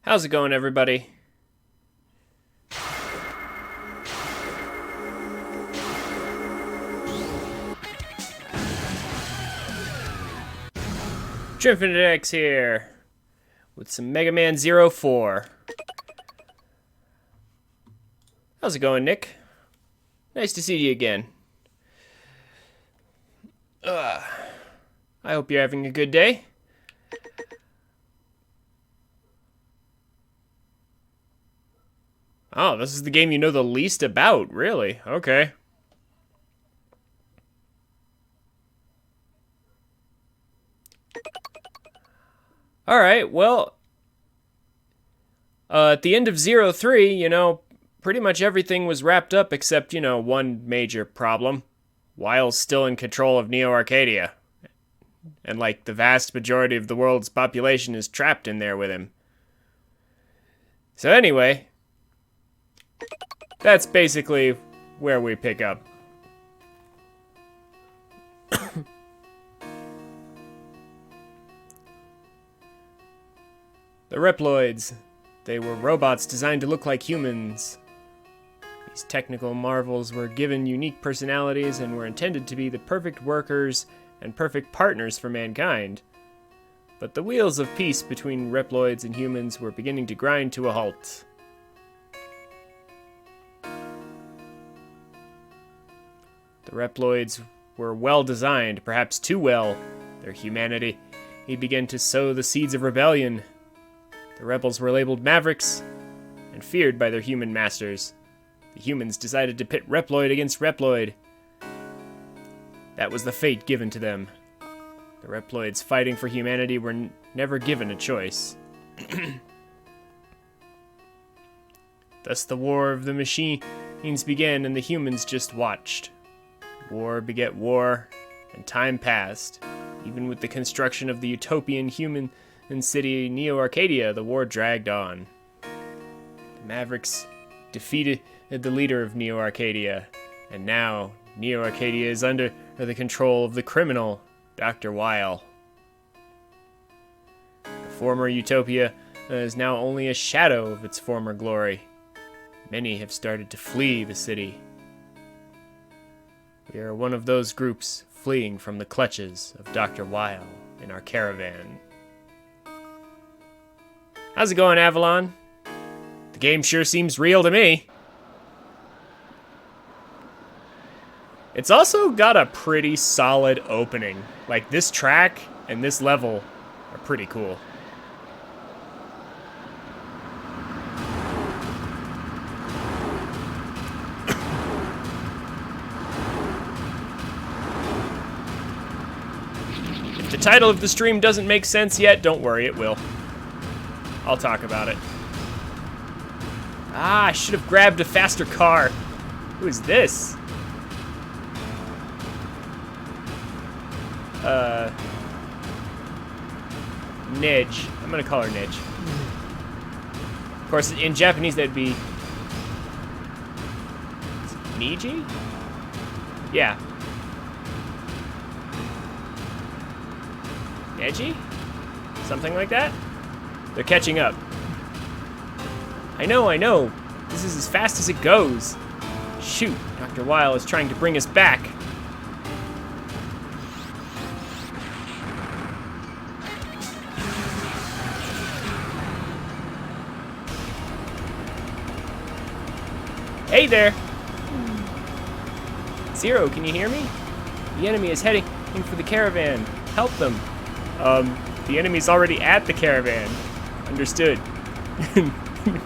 How's it going, everybody? TrinfiniteX here with some Mega Man Zero 4. How's it going, Nick? Nice to see you again. I hope you're having a good day. Oh, this is the game you know the least about, really? Okay. Alright, well, at the end of Zero 3, pretty much everything was wrapped up except, one major problem. Weil's still in control of Neo Arcadia. And, the vast majority of the world's population is trapped in there with him. So anyway, that's basically where we pick up. The Reploids. They were robots designed to look like humans. These technical marvels were given unique personalities and were intended to be the perfect workers and perfect partners for mankind. But the wheels of peace between Reploids and humans were beginning to grind to a halt. The Reploids were well designed, perhaps too well. Their humanity began to sow the seeds of rebellion. The rebels were labeled Mavericks and feared by their human masters. The humans decided to pit Reploid against Reploid. That was the fate given to them. The Reploids fighting for humanity were never given a choice. Thus the war of the machines began and the humans just watched. War beget war, and time passed. Even with the construction of the utopian human city Neo Arcadia, the war dragged on. The Mavericks defeated the leader of Neo Arcadia, and now Neo Arcadia is under the control of the criminal, Dr. Weil. The former utopia is now only a shadow of its former glory. Many have started to flee the city. We are one of those groups fleeing from the clutches of Dr. Weil in our caravan. How's it going, Avalon? The game sure seems real to me. It's also got a pretty solid opening. Like, this track and this level are pretty cool. If the title of the stream doesn't make sense yet, don't worry, it will. I'll talk about it. I should have grabbed a faster car. Who is this? Nidge. I'm gonna call her Nidge. Of course, in Japanese that'd be... Niji? Yeah. Neji? Something like that? They're catching up. I know. This is as fast as it goes. Shoot, Dr. Weil is trying to bring us back. Hey there! Zero, can you hear me? The enemy is heading for the caravan. Help them. The enemy's already at the caravan. Understood.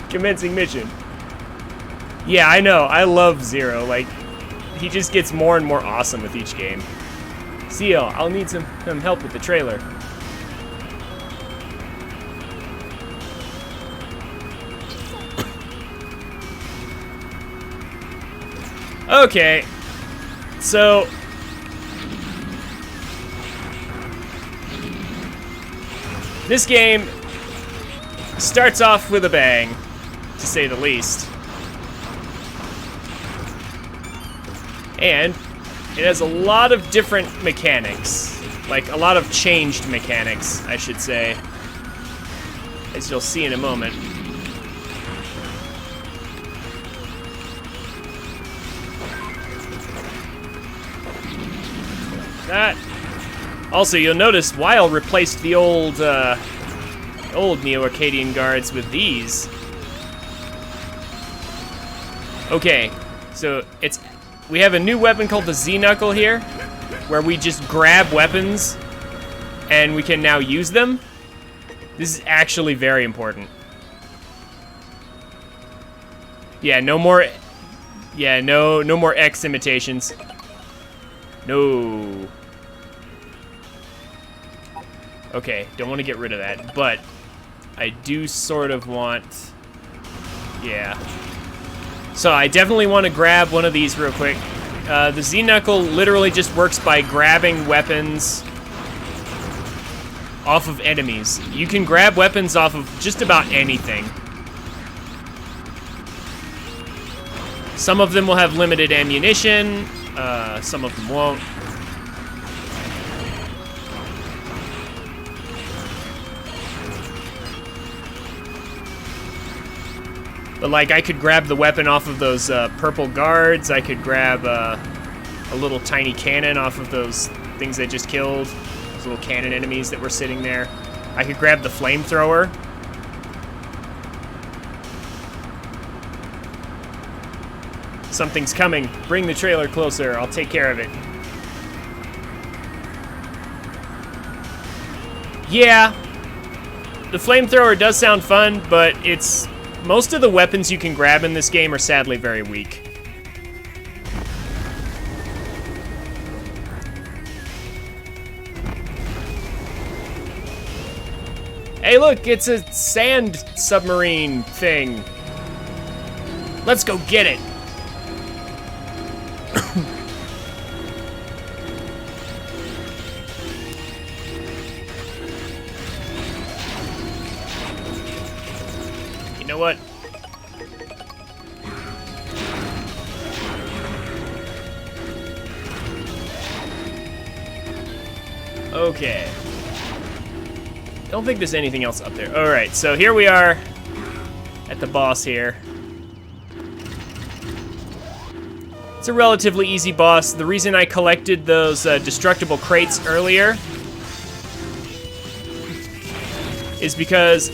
Commencing mission. Yeah, I know. I love Zero. He just gets more and more awesome with each game. Seal, I'll need some help with the trailer. Okay. So... this game starts off with a bang, to say the least. And it has a lot of different mechanics. A lot of changed mechanics, I should say. as you'll see in a moment. That. Also, you'll notice Weil replaced the old Neo-Arcadian guards with these. Okay, so we have a new weapon called the Z-Knuckle here, where we just grab weapons and we can now use them. This is actually very important. Yeah, no more X imitations. No. Okay, don't want to get rid of that, but I do sort of want, yeah. So I definitely want to grab one of these real quick. The Z-Knuckle literally just works by grabbing weapons off of enemies. You can grab weapons off of just about anything. Some of them will have limited ammunition, some of them won't. But like, I could grab the weapon off of those purple guards. I could grab a little tiny cannon off of those things I just killed. Those little cannon enemies that were sitting there. I could grab the flamethrower. Something's coming. Bring the trailer closer. I'll take care of it. Yeah. The flamethrower does sound fun, but most of the weapons you can grab in this game are sadly very weak. Hey look, it's a sand submarine thing. Let's go get it. You know what? Okay. Don't think there's anything else up there. All right, so here we are at the boss here. It's a relatively easy boss. The reason I collected those destructible crates earlier is because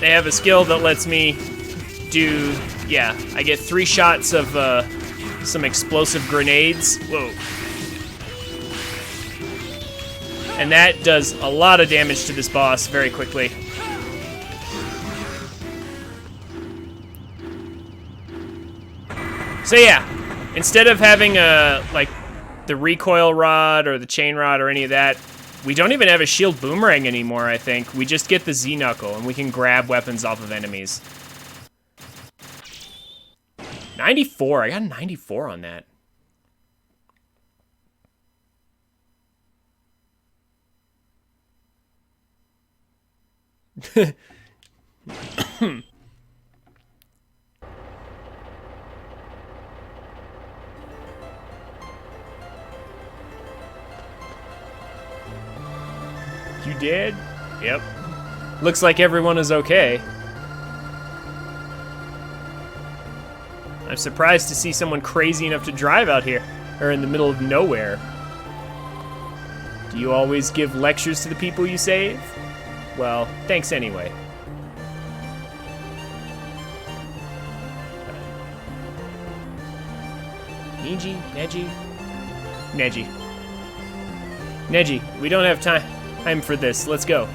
they have a skill that lets me do, yeah, I get 3 shots of some explosive grenades. Whoa. And that does a lot of damage to this boss very quickly. So yeah, instead of having like the recoil rod or the chain rod or any of that, we don't even have a shield boomerang anymore, I think. We just get the Z-Knuckle and we can grab weapons off of enemies. 94, I got a 94 on that. You did? Yep. Looks like everyone is okay. I'm surprised to see someone crazy enough to drive out here, or in the middle of nowhere. Do you always give lectures to the people you save? Well, thanks anyway. Neji? Neji? Neji. Neji, we don't have time for this. Let's go.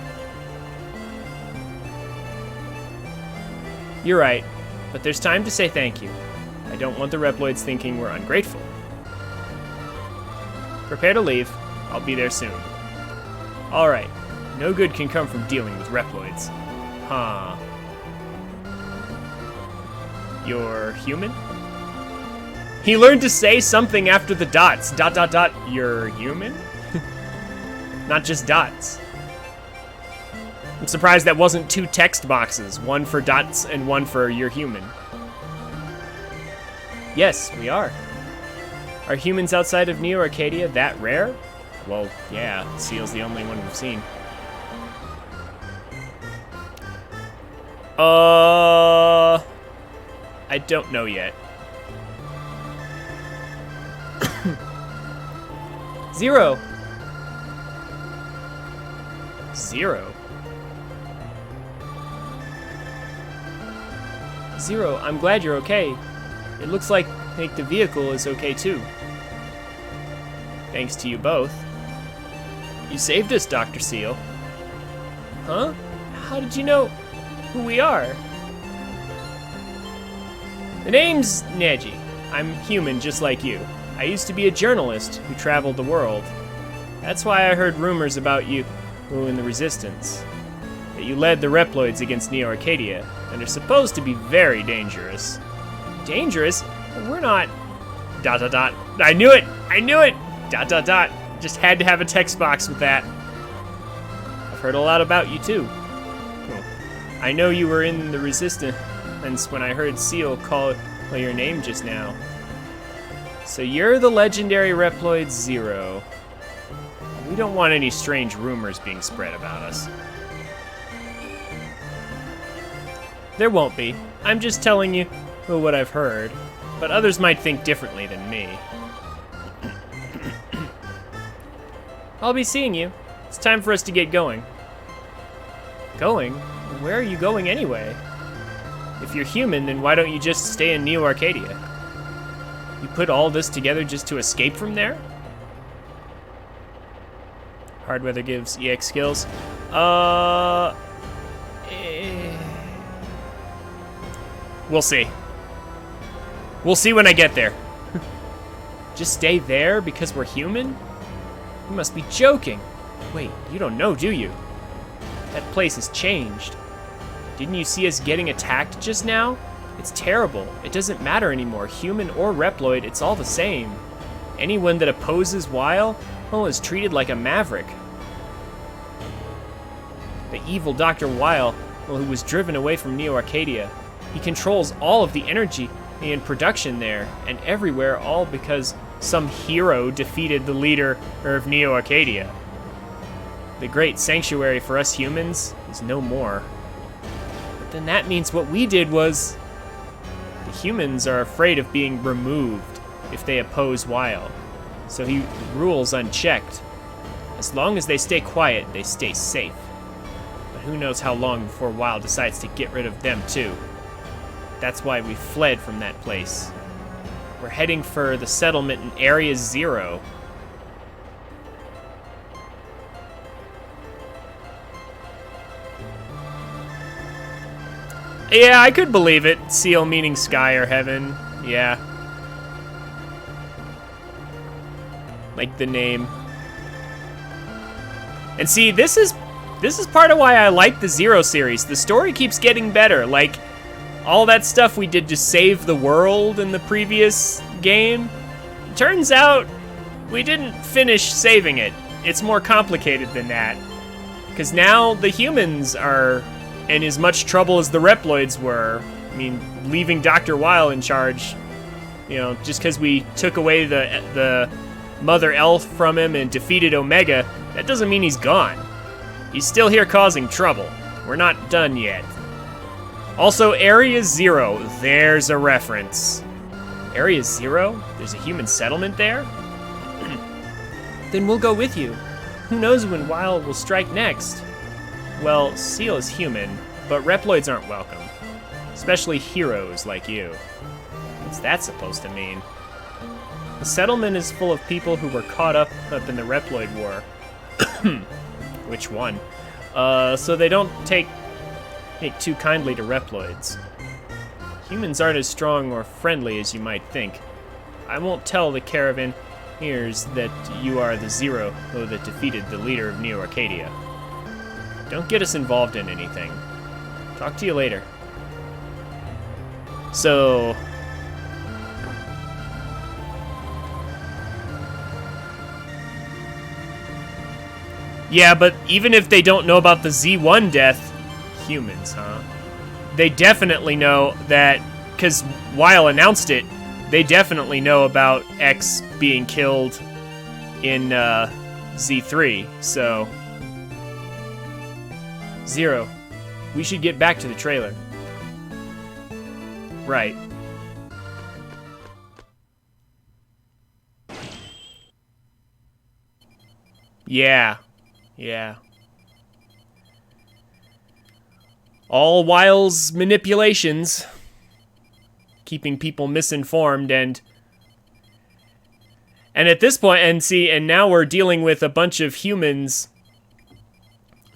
You're right, but there's time to say thank you. I don't want the Reploids thinking we're ungrateful. Prepare to leave. I'll be there soon. All right. No good can come from dealing with Reploids. Huh. You're human? He learned to say something after the dots. ... You're human? Not just dots. I'm surprised that wasn't 2 text boxes. One for dots and one for you're human. Yes, we are. Are humans outside of Neo Arcadia that rare? Well, yeah. Seal's the only one we've seen. I don't know yet. Zero. Zero. Zero, I'm glad you're okay. It looks like the vehicle is okay too. Thanks to you both. You saved us, Dr. Seal. Huh? How did you know who we are? The name's Neji. I'm human just like you. I used to be a journalist who traveled the world. That's why I heard rumors about you in the Resistance. That you led the Reploids against Neo Arcadia, and are supposed to be very dangerous. Dangerous? We're not... ... I knew it! I knew it! ... Just had to have a text box with that. I've heard a lot about you too. I know you were in the Resistance when I heard Seal call your name just now. So you're the legendary Reploid Zero. We don't want any strange rumors being spread about us. There won't be. I'm just telling you what I've heard, but others might think differently than me. I'll be seeing you. It's time for us to get going. Going? Where are you going anyway? If you're human, then why don't you just stay in Neo Arcadia? You put all this together just to escape from there? Hard weather gives EX skills. We'll see. We'll see when I get there. Just stay there because we're human? You must be joking. Wait, you don't know, do you? That place has changed. Didn't you see us getting attacked just now? It's terrible. It doesn't matter anymore. Human or Reploid, it's all the same. Anyone that opposes Weil, is treated like a maverick. The evil Dr. Weil, who was driven away from Neo Arcadia, he controls all of the energy in production there and everywhere, all because some hero defeated the leader of Neo Arcadia. The great sanctuary for us humans is no more. But then that means what we did was... The humans are afraid of being removed if they oppose Weil, so he rules unchecked. As long as they stay quiet, they stay safe. But who knows how long before Weil decides to get rid of them too. That's why we fled from that place. We're heading for the settlement in Area Zero. Yeah, I could believe it. Seal meaning sky or heaven. Yeah. Like the name. And see, this is part of why I like the Zero series. The story keeps getting better. Like, all that stuff we did to save the world in the previous game, turns out we didn't finish saving it. It's more complicated than that. Because now the humans are in as much trouble as the Reploids were. I mean, leaving Dr. Weil in charge, you know, just because we took away the Mother Elf from him and defeated Omega, that doesn't mean he's gone. He's still here causing trouble. We're not done yet. Also, Area Zero, there's a reference. Area Zero? There's a human settlement there? Then we'll go with you. Who knows when Weil will strike next? Well, Seal is human, but Reploids aren't welcome. Especially heroes like you. What's that supposed to mean? The settlement is full of people who were caught up in the Reploid War. Which one? So they don't take too kindly to Reploids. Humans aren't as strong or friendly as you might think. I won't tell the Caravanneers that you are the Zero that defeated the leader of Neo Arcadia. Don't get us involved in anything. Talk to you later. So... Yeah, but even if they don't know about the Z1 death, humans, huh? They definitely know that, because Weil announced it, they definitely know about X being killed in Z3, so... Zero, we should get back to the trailer. Right. Yeah. Yeah. All Wiles manipulations. Keeping people misinformed and at this point, and now we're dealing with a bunch of humans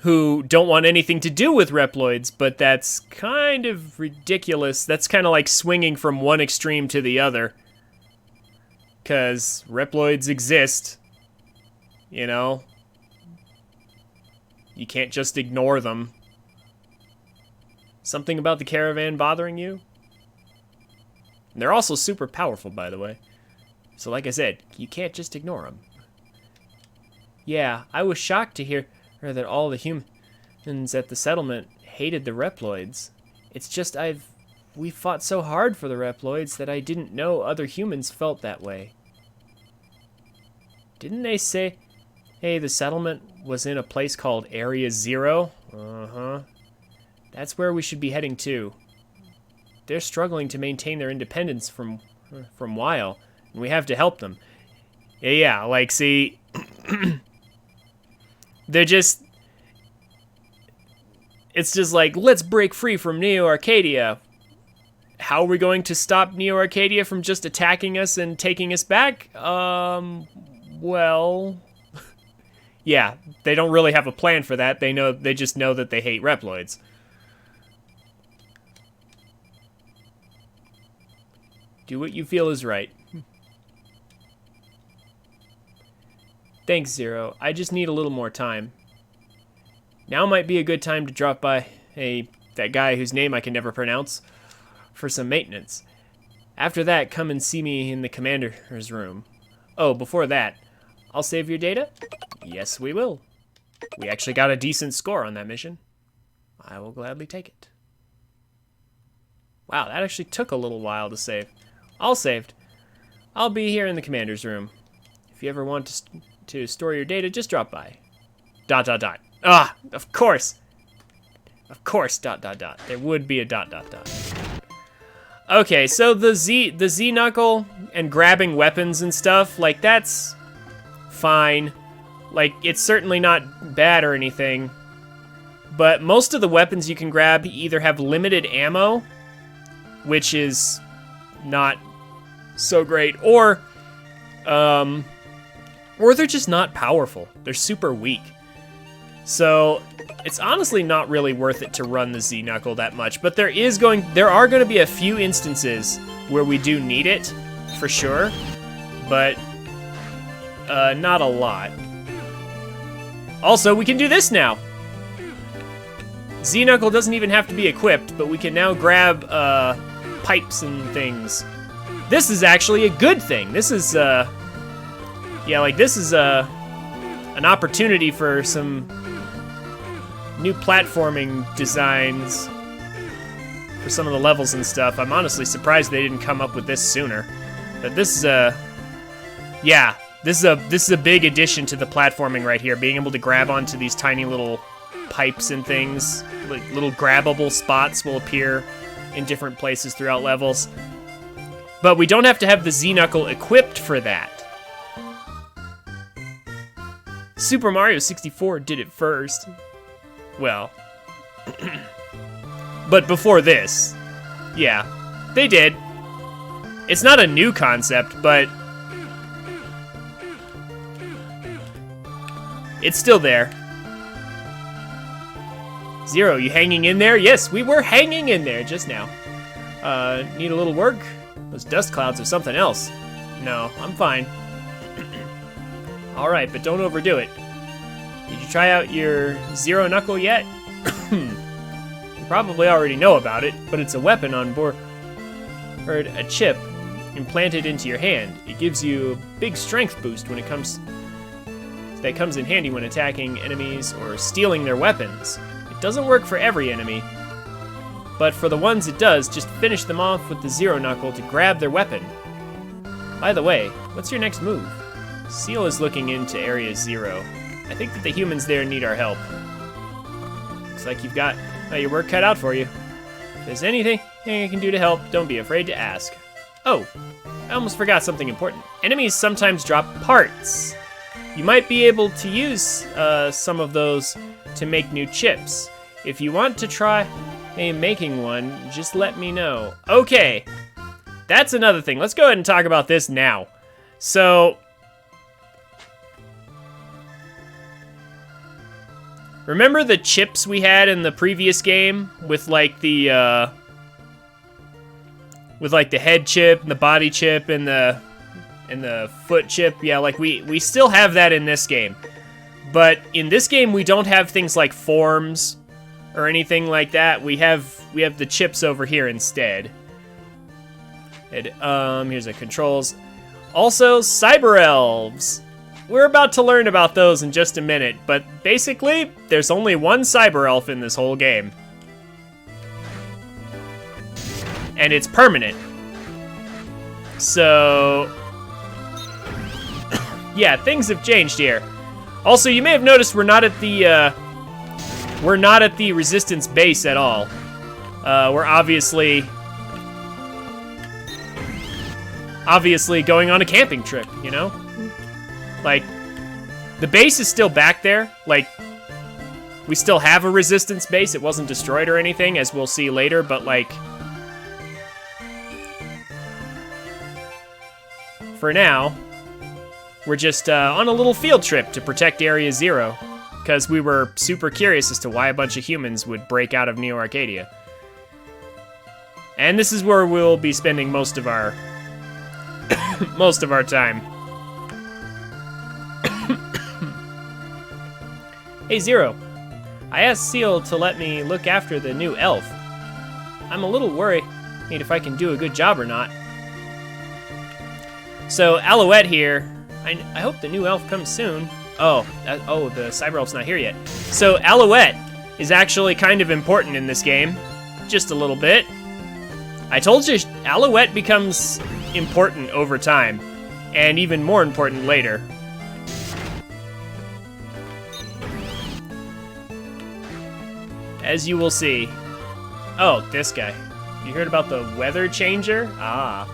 who don't want anything to do with Reploids, but that's kind of ridiculous. That's kind of like swinging from one extreme to the other. Because Reploids exist, you know? You can't just ignore them. Something about the caravan bothering you? And they're also super powerful, by the way. So like I said, you can't just ignore them. Yeah, I was shocked to hear that all the humans at the settlement hated the Reploids. It's just we fought so hard for the Reploids that I didn't know other humans felt that way. Didn't they say, hey, the settlement was in a place called Area Zero? Uh-huh. That's where we should be heading to. They're struggling to maintain their independence from Weil, and we have to help them. Yeah, like, see, they're just, it's just like, let's break free from Neo Arcadia. How are we going to stop Neo Arcadia from just attacking us and taking us back? Well, yeah, they don't really have a plan for that. They just know that they hate Reploids. Do what you feel is right. Thanks, Zero. I just need a little more time. Now might be a good time to drop by that guy whose name I can never pronounce for some maintenance. After that, come and see me in the commander's room. Oh, before that, I'll save your data? Yes, we will. We actually got a decent score on that mission. I will gladly take it. Wow, that actually took a little while to save. All saved. I'll be here in the commander's room. If you ever want to store your data, just drop by. ... Ah, of course. Of course, ... There would be a ... Okay, so the Z knuckle and grabbing weapons and stuff, like, that's fine. Like, it's certainly not bad or anything. But most of the weapons you can grab either have limited ammo, which is not so great, or they're just not powerful. They're super weak. So it's honestly not really worth it to run the Z-Knuckle that much, but there are going to be a few instances where we do need it, for sure, but not a lot. Also, we can do this now. Z-Knuckle doesn't even have to be equipped, but we can now grab pipes and things. This is actually a good thing. This is, this is an opportunity for some new platforming designs for some of the levels and stuff. I'm honestly surprised they didn't come up with this sooner. But this is this is a big addition to the platforming right here. Being able to grab onto these tiny little pipes and things, like little grabbable spots will appear in different places throughout levels. But we don't have to have the Z-Knuckle equipped for that. Super Mario 64 did it first. Well, but before this, yeah, they did. It's not a new concept, but it's still there. Zero, you hanging in there? Yes, we were hanging in there just now. Need a little work? Those dust clouds are something else. No, I'm fine. Alright, but don't overdo it. Did you try out your Zero Knuckle yet? You probably already know about it, but it's a weapon on board a chip implanted into your hand. It gives you a big strength boost when it comes... That comes in handy when attacking enemies or stealing their weapons. It doesn't work for every enemy, but for the ones it does, just finish them off with the Zero Knuckle to grab their weapon. By the way, what's your next move? Seal is looking into Area Zero. I think that the humans there need our help. Looks like you've got your work cut out for you. If there's anything Anything I can do to help, don't be afraid to ask. Oh, I almost forgot something important. Enemies sometimes drop parts. You might be able to use some of those to make new chips. If you want to try making one, just let me know. Okay, that's another thing. Let's go ahead and talk about this now. So, remember the chips we had in the previous game with like the head chip and the body chip and the foot chip? Yeah, like we still have that in this game. But in this game we don't have things like forms or anything like that. We have the chips over here instead. And here's the controls. Also, cyber elves. We're about to learn about those in just a minute, but basically, there's only one cyber elf in this whole game. And it's permanent. So, yeah, things have changed here. Also, you may have noticed we're not at the Resistance base at all. We're obviously going on a camping trip, you know? Like, the base is still back there. Like, we still have a Resistance base. It wasn't destroyed or anything, as we'll see later, but like, for now, we're just on a little field trip to protect Area Zero, because we were super curious as to why a bunch of humans would break out of Neo Arcadia. And this is where we'll be spending most of our time. Hey Zero, I asked Seal to let me look after the new elf. I'm a little worried if I can do a good job or not. So Alouette here, I hope the new elf comes soon. Oh, the cyber elf's not here yet. So Alouette is actually kind of important in this game, just a little bit. I told you Alouette becomes important over time, and even more important later. As you will see. Oh, this guy. You heard about the weather changer? Ah.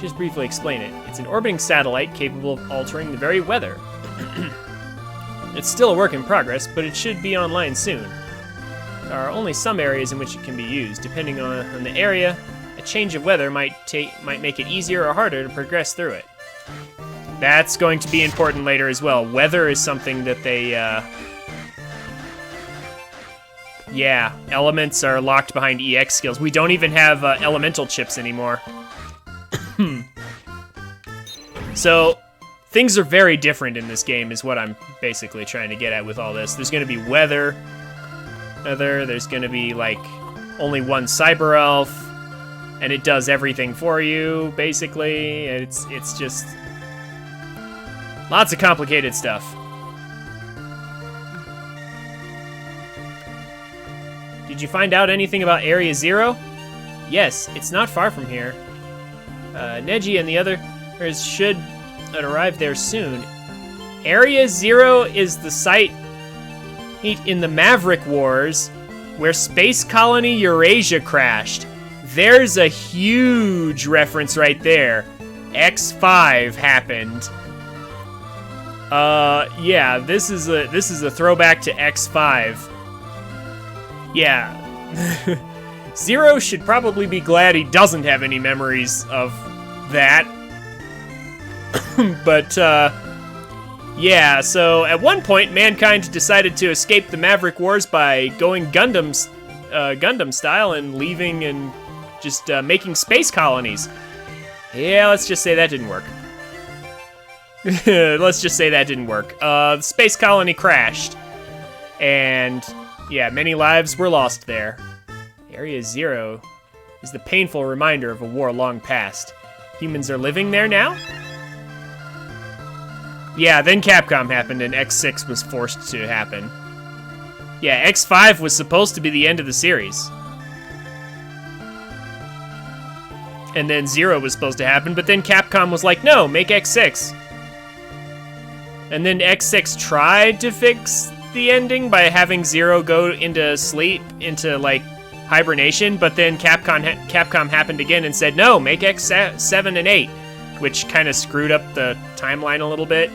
Just briefly explain it. It's an orbiting satellite capable of altering the very weather. It's still a work in progress, but it should be online soon. There are only some areas in which it can be used. Depending on the area, a change of weather might make it easier or harder to progress through it. That's going to be important later as well. Weather is something that they... Yeah, elements are locked behind EX skills. We don't even have elemental chips anymore. So, things are very different in this game is what I'm basically trying to get at with all this. There's going to be weather. There's going to be, like, only one cyber elf. And it does everything for you, basically. And it's just... lots of complicated stuff. Did you find out anything about Area Zero? Yes, it's not far from here. Neji and the others should arrive there soon. Area Zero is the site in the Maverick Wars where Space Colony Eurasia crashed. There's a huge reference right there. X5 happened. Yeah, this is a throwback to X5. Yeah. Zero should probably be glad he doesn't have any memories of that. But, yeah, so at one point, mankind decided to escape the Maverick Wars by going Gundam style and leaving and just making space colonies. Yeah, let's just say that didn't work. Let's just say that didn't work. The space colony crashed. And, yeah, many lives were lost there. Area Zero is the painful reminder of a war long past. Humans are living there now? Yeah, then Capcom happened and X6 was forced to happen. Yeah, X5 was supposed to be the end of the series. And then Zero was supposed to happen, but then Capcom was like, no, make X6. And then X6 tried to fix the ending by having Zero go into sleep, into, like, hibernation, but then Capcom happened again and said, no, make X 7 and 8, which kind of screwed up the timeline a little bit.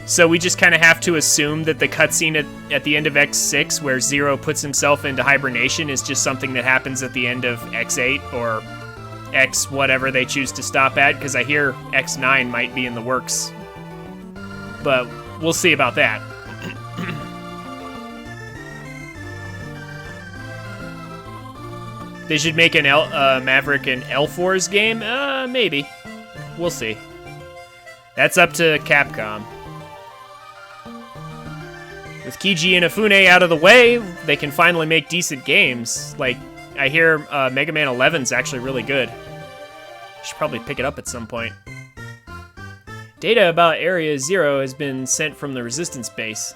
So we just kind of have to assume that the cutscene at the end of X6, where Zero puts himself into hibernation, is just something that happens at the end of X8, or X whatever they choose to stop at, because I hear X9 might be in the works. But we'll see about that. They should make an Maverick and L4's game? Maybe. We'll see. That's up to Capcom. With Kiji and Afune out of the way, they can finally make decent games. Like, I hear Mega Man 11's actually really good. Should probably pick it up at some point. Data about Area Zero has been sent from the Resistance base.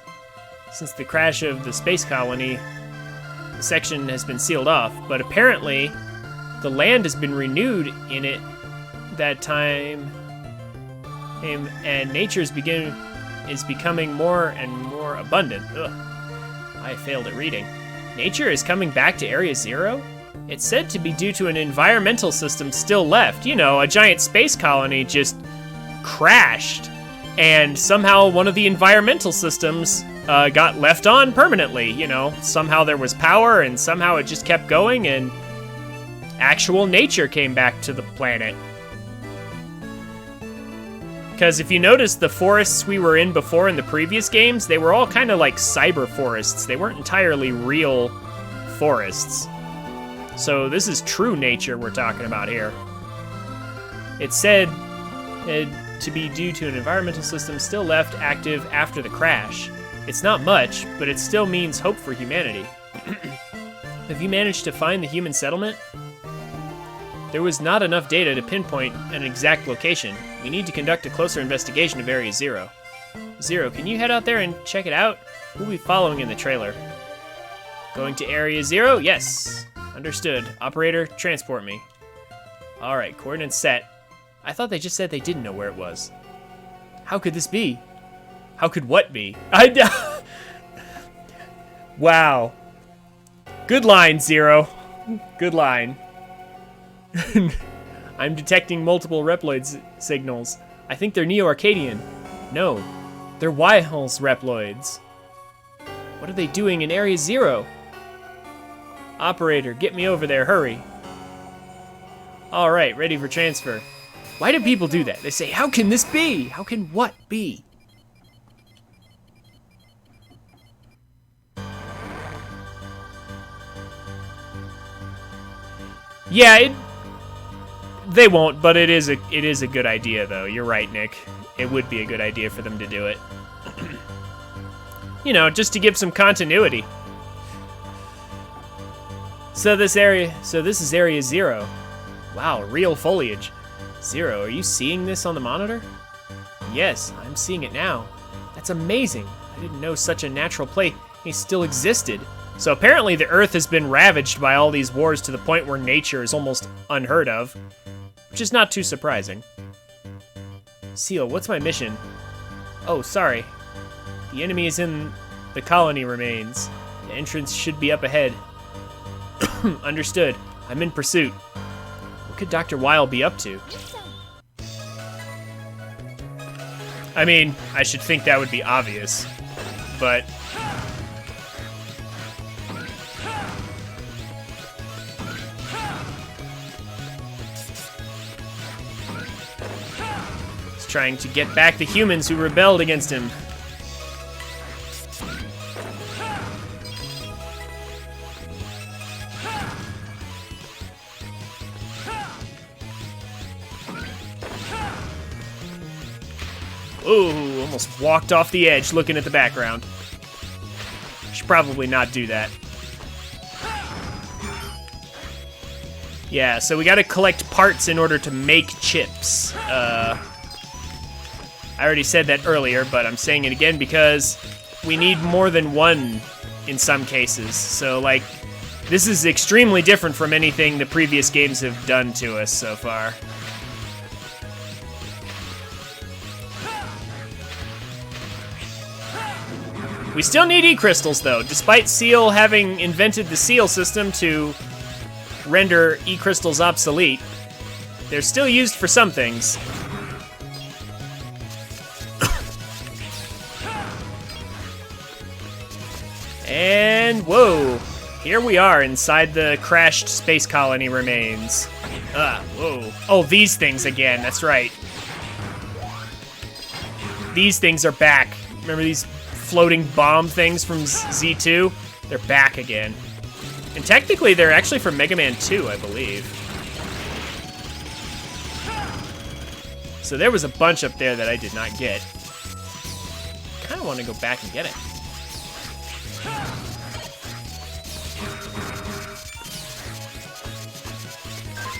Since the crash of the space colony, the section has been sealed off, but apparently the land has been renewed in it that time, and nature is becoming more and more abundant. Ugh. I failed at reading. Nature is coming back to Area Zero? It's said to be due to an environmental system still left. You know, a giant space colony just crashed, and somehow one of the environmental systems got left on permanently. You know, somehow there was power, and somehow it just kept going, and actual nature came back to the planet. Because if you notice, the forests we were in before in the previous games, they were all kind of like cyber forests. They weren't entirely real forests. So this is true nature we're talking about here. It's said to be due to an environmental system still left active after the crash. It's not much, but it still means hope for humanity. Have you managed to find the human settlement? There was not enough data to pinpoint an exact location. We need to conduct a closer investigation of Area Zero. Zero, can you head out there and check it out? We'll be following in the trailer. Going to Area Zero? Yes. Understood. Operator, transport me. Alright, coordinates set. I thought they just said they didn't know where it was. How could this be? How could what be? Wow. Good line, Zero. Good line. I'm detecting multiple Reploid signals. I think they're Neo-Arcadian. No, they're Wyhall's Reploids. What are they doing in Area Zero? Operator, get me over there, hurry. Alright, ready for transfer. Why do people do that? They say, how can this be? How can what be? Yeah, they won't, but it is a good idea, though. You're right, Nick. It would be a good idea for them to do it. You know, just to give some continuity. So this is Area Zero. Wow, real foliage. Zero, are you seeing this on the monitor? Yes, I'm seeing it now. That's amazing. I didn't know such a natural place still existed. So apparently the Earth has been ravaged by all these wars to the point where nature is almost unheard of, which is not too surprising. Seal, what's my mission? Oh, sorry. The enemy is in the colony remains. The entrance should be up ahead. Understood. I'm in pursuit. What could Dr. Weil be up to? I mean, I should think that would be obvious, but... he's trying to get back the humans who rebelled against him. Ooh, almost walked off the edge looking at the background. Should probably not do that. Yeah, so we gotta collect parts in order to make chips. I already said that earlier, but I'm saying it again because we need more than one in some cases. So, like, this is extremely different from anything the previous games have done to us so far. We still need E-crystals, though. Despite Seal having invented the Seal system to render E-crystals obsolete, they're still used for some things. And, whoa. Here we are inside the crashed space colony remains. Whoa. Oh, these things again, that's right. These things are back. Remember these floating bomb things from Z2? They're back again. And technically, they're actually from Mega Man 2, I believe. So there was a bunch up there that I did not get. Kind of want to go back and get it.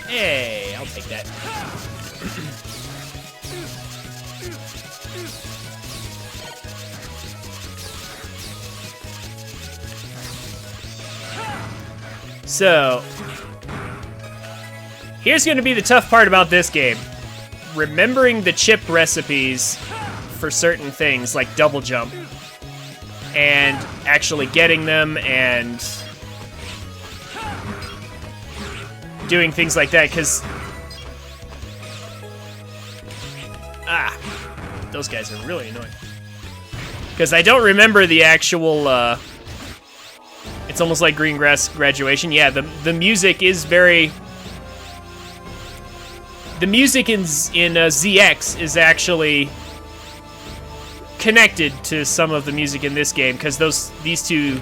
Hey, I'll take that. So, here's going to be the tough part about this game. Remembering the chip recipes for certain things, like double jump, and actually getting them and doing things like that, because those guys are really annoying. Because I don't remember the actual, it's almost like Green Grass Graduation. Yeah, the music is very... The music in ZX is actually connected to some of the music in this game, because these two...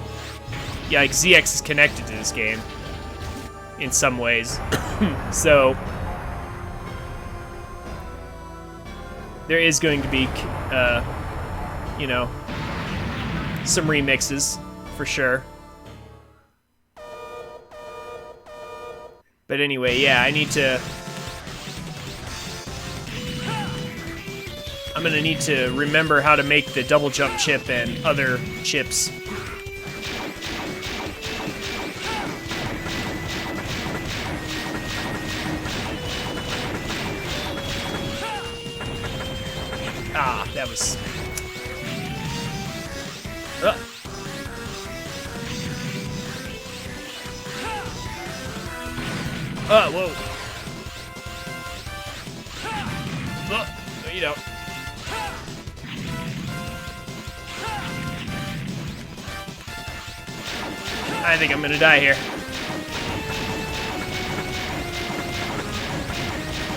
Yeah, like ZX is connected to this game in some ways. So there is going to be, you know, some remixes for sure. But anyway, yeah, I'm gonna need to remember how to make the double jump chip and other chips. That was... whoa. You know. I think I'm gonna die here.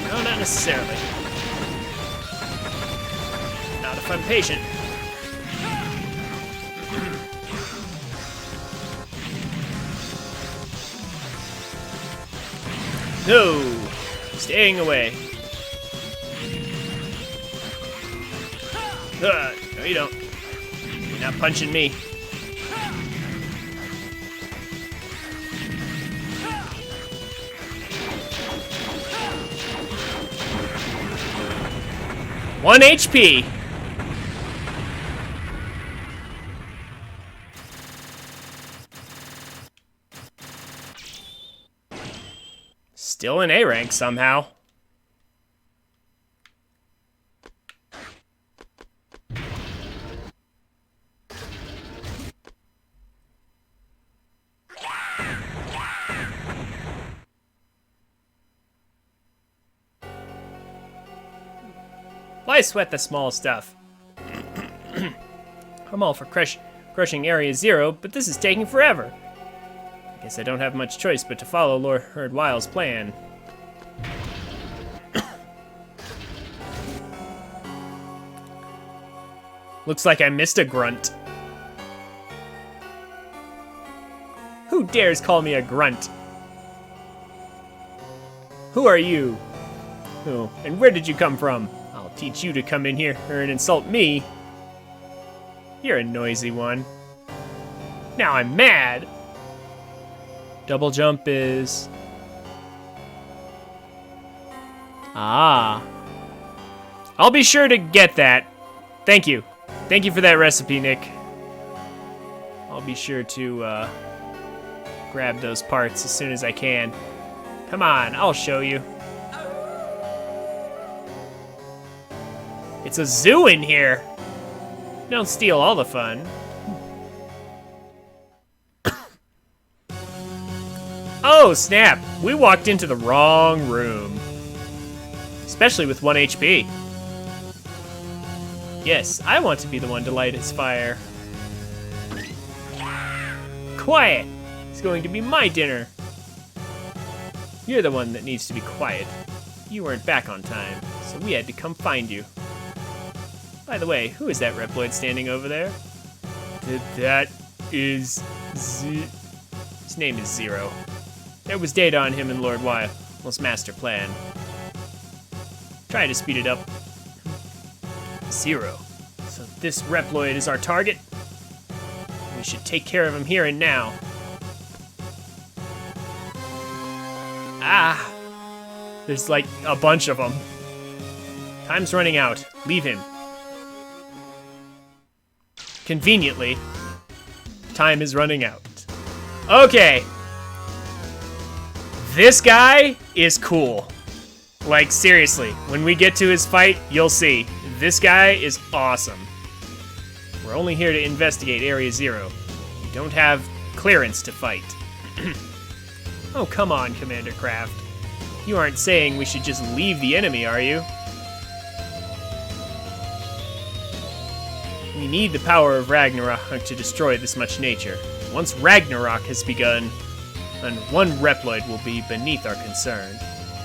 No, not necessarily. Not if I'm patient. No! Staying away. No, you don't. You're not punching me. One HP. Still in A rank somehow. Why sweat the small stuff? I'm all for crushing Area Zero, but this is taking forever. I guess I don't have much choice but to follow Lord Wile's plan. Looks like I missed a grunt. Who dares call me a grunt? Who are you? Oh, and where did you come from? I'll teach you to come in here and insult me. You're a noisy one. Now I'm mad. Double jump is... I'll be sure to get that. Thank you. Thank you for that recipe, Nick. I'll be sure to grab those parts as soon as I can. Come on, I'll show you. It's a zoo in here. Don't steal all the fun. Oh, snap! We walked into the wrong room. Especially with 1 HP. Yes, I want to be the one to light his fire. Quiet! It's going to be my dinner. You're the one that needs to be quiet. You weren't back on time, so we had to come find you. By the way, who is that Reploid standing over there? That is His name is Zero. There was data on him in Lord Wyle's master plan. Try to speed it up. Zero. So this Reploid is our target? We should take care of him here and now. Ah! There's like a bunch of them. Time's running out. Leave him. Conveniently, time is running out. Okay. This guy is cool. Like, seriously, when we get to his fight, you'll see. This guy is awesome. We're only here to investigate Area Zero. We don't have clearance to fight. Oh, come on, Commander Kraft. You aren't saying we should just leave the enemy, are you? We need the power of Ragnarok to destroy this much nature. Once Ragnarok has begun, then one Reploid will be beneath our concern.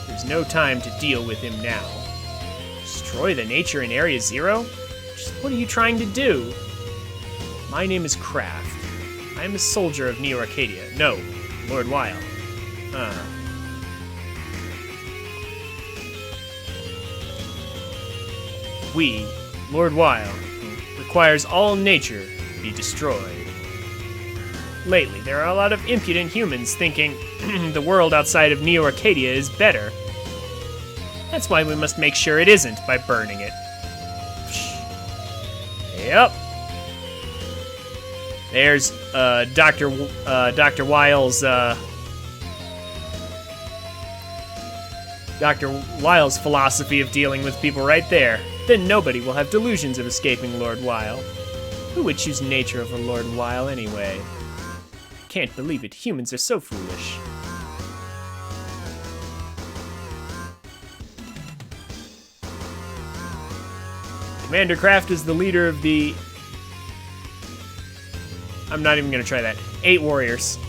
There's no time to deal with him now. Destroy the nature in Area Zero? Just what are you trying to do? My name is Kraft. I am a soldier of Neo Arcadia. No, Lord Wyle. We, Lord Wyle, requires all nature be destroyed. Lately, there are a lot of impudent humans thinking the world outside of Neo Arcadia is better. That's why we must make sure it isn't by burning it. Yep. There's Dr. Wile's Dr. Wile's philosophy of dealing with people right there. Then nobody will have delusions of escaping Lord Wyle. Who would choose nature over Lord Wyle anyway? I can't believe it. Humans are so foolish. Commander Kraft is the leader of the... I'm not even gonna try that. 8 warriors.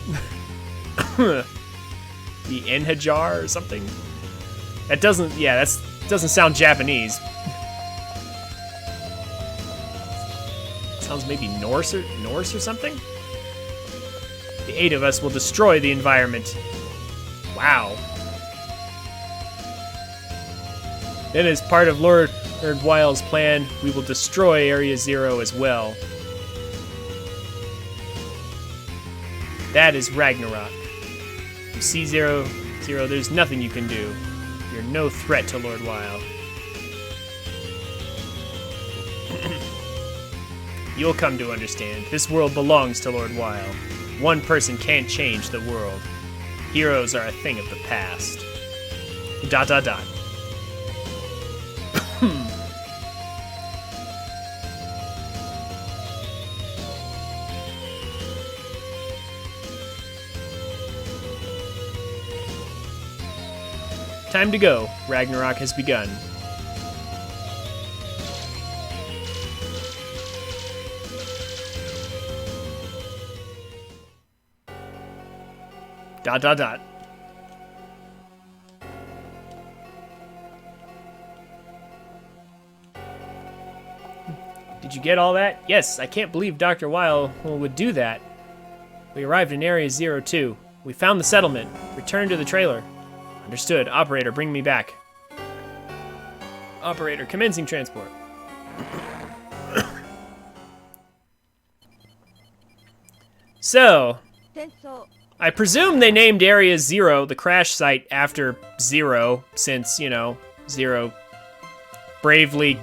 The Enhajar or something? That doesn't... Yeah, that doesn't sound Japanese. Sounds maybe Norse or something? The 8 of us will destroy the environment. Wow. Then as part of Lord Wyle's plan, we will destroy Area Zero as well. That is Ragnarok. You see, Zero, there's nothing you can do. You're no threat to Lord Wyle. You'll come to understand. This world belongs to Lord Wyle. One person can't change the world. Heroes are a thing of the past. ... Time to go. Ragnarok has begun. ... Did you get all that? Yes, I can't believe Dr. Wyle would do that. We arrived in Area 02. We found the settlement. Return to the trailer. Understood. Operator, bring me back. Operator, commencing transport. So, I presume they named Area 0, the crash site, after Zero, since, you know, Zero bravely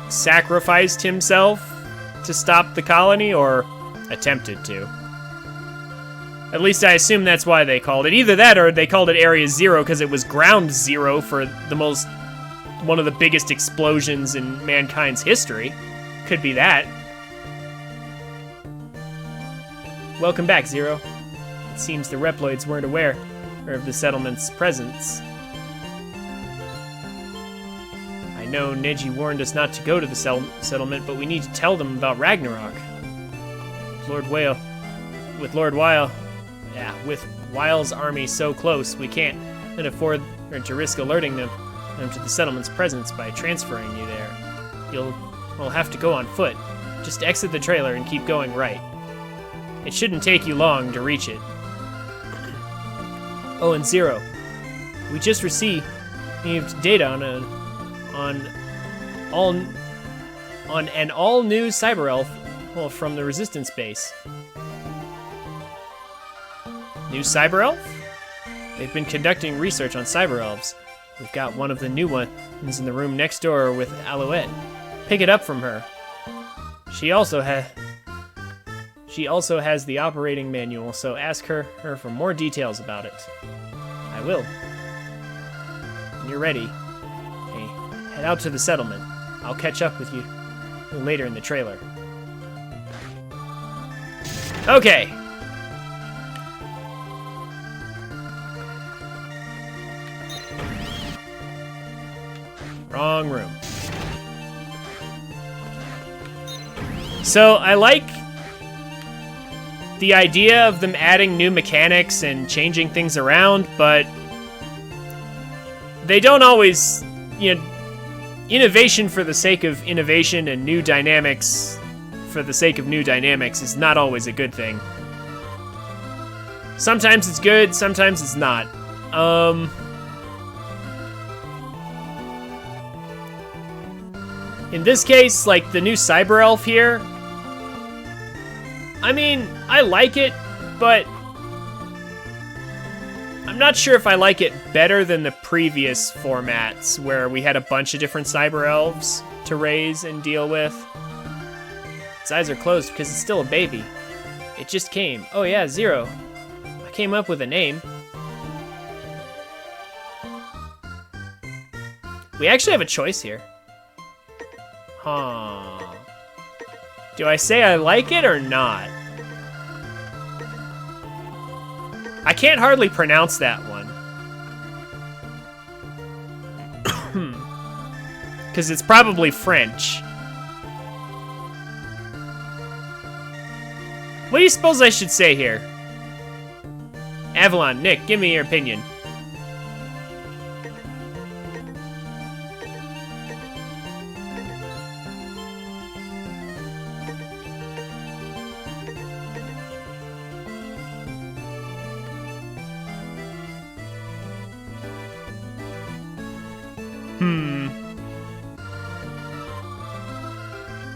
sacrificed himself to stop the colony, or attempted to. At least I assume that's why they called it. Either that, or they called it Area 0 because it was ground zero for one of the biggest explosions in mankind's history. Could be that. Welcome back, Zero. It seems the Reploids weren't aware. of the settlement's presence. I know Neji warned us not to go to the settlement, but we need to tell them about Ragnarok. With Weil's army so close, we can't afford to risk alerting them to the settlement's presence by transferring you there. We'll have to go on foot. Just exit the trailer and keep going right. It shouldn't take you long to reach it. Oh, and Zero, we just received data on an all-new cyber elf, from the Resistance base. New cyber elf? They've been conducting research on cyber elves. We've got one of the new ones in the room next door with Alouette. Pick it up from her. She also has the operating manual, so ask her for more details about it. I will. When you're ready, hey, head out to the settlement. I'll catch up with you later in the trailer. Okay. Wrong room. So I like the idea of them adding new mechanics and changing things around, but they don't always, innovation for the sake of innovation and new dynamics for the sake of new dynamics is not always a good thing. Sometimes it's good, sometimes it's not. In this case, like the new cyber elf here, I mean, I like it, but I'm not sure if I like it better than the previous formats where we had a bunch of different cyber elves to raise and deal with. Its eyes are closed because it's still a baby. It just came. Oh yeah, Zero. I came up with a name. We actually have a choice here. Huh. Do I say I like it or not? I can't hardly pronounce that one. Because it's probably French. What do you suppose I should say here? Avalon, Nick, give me your opinion.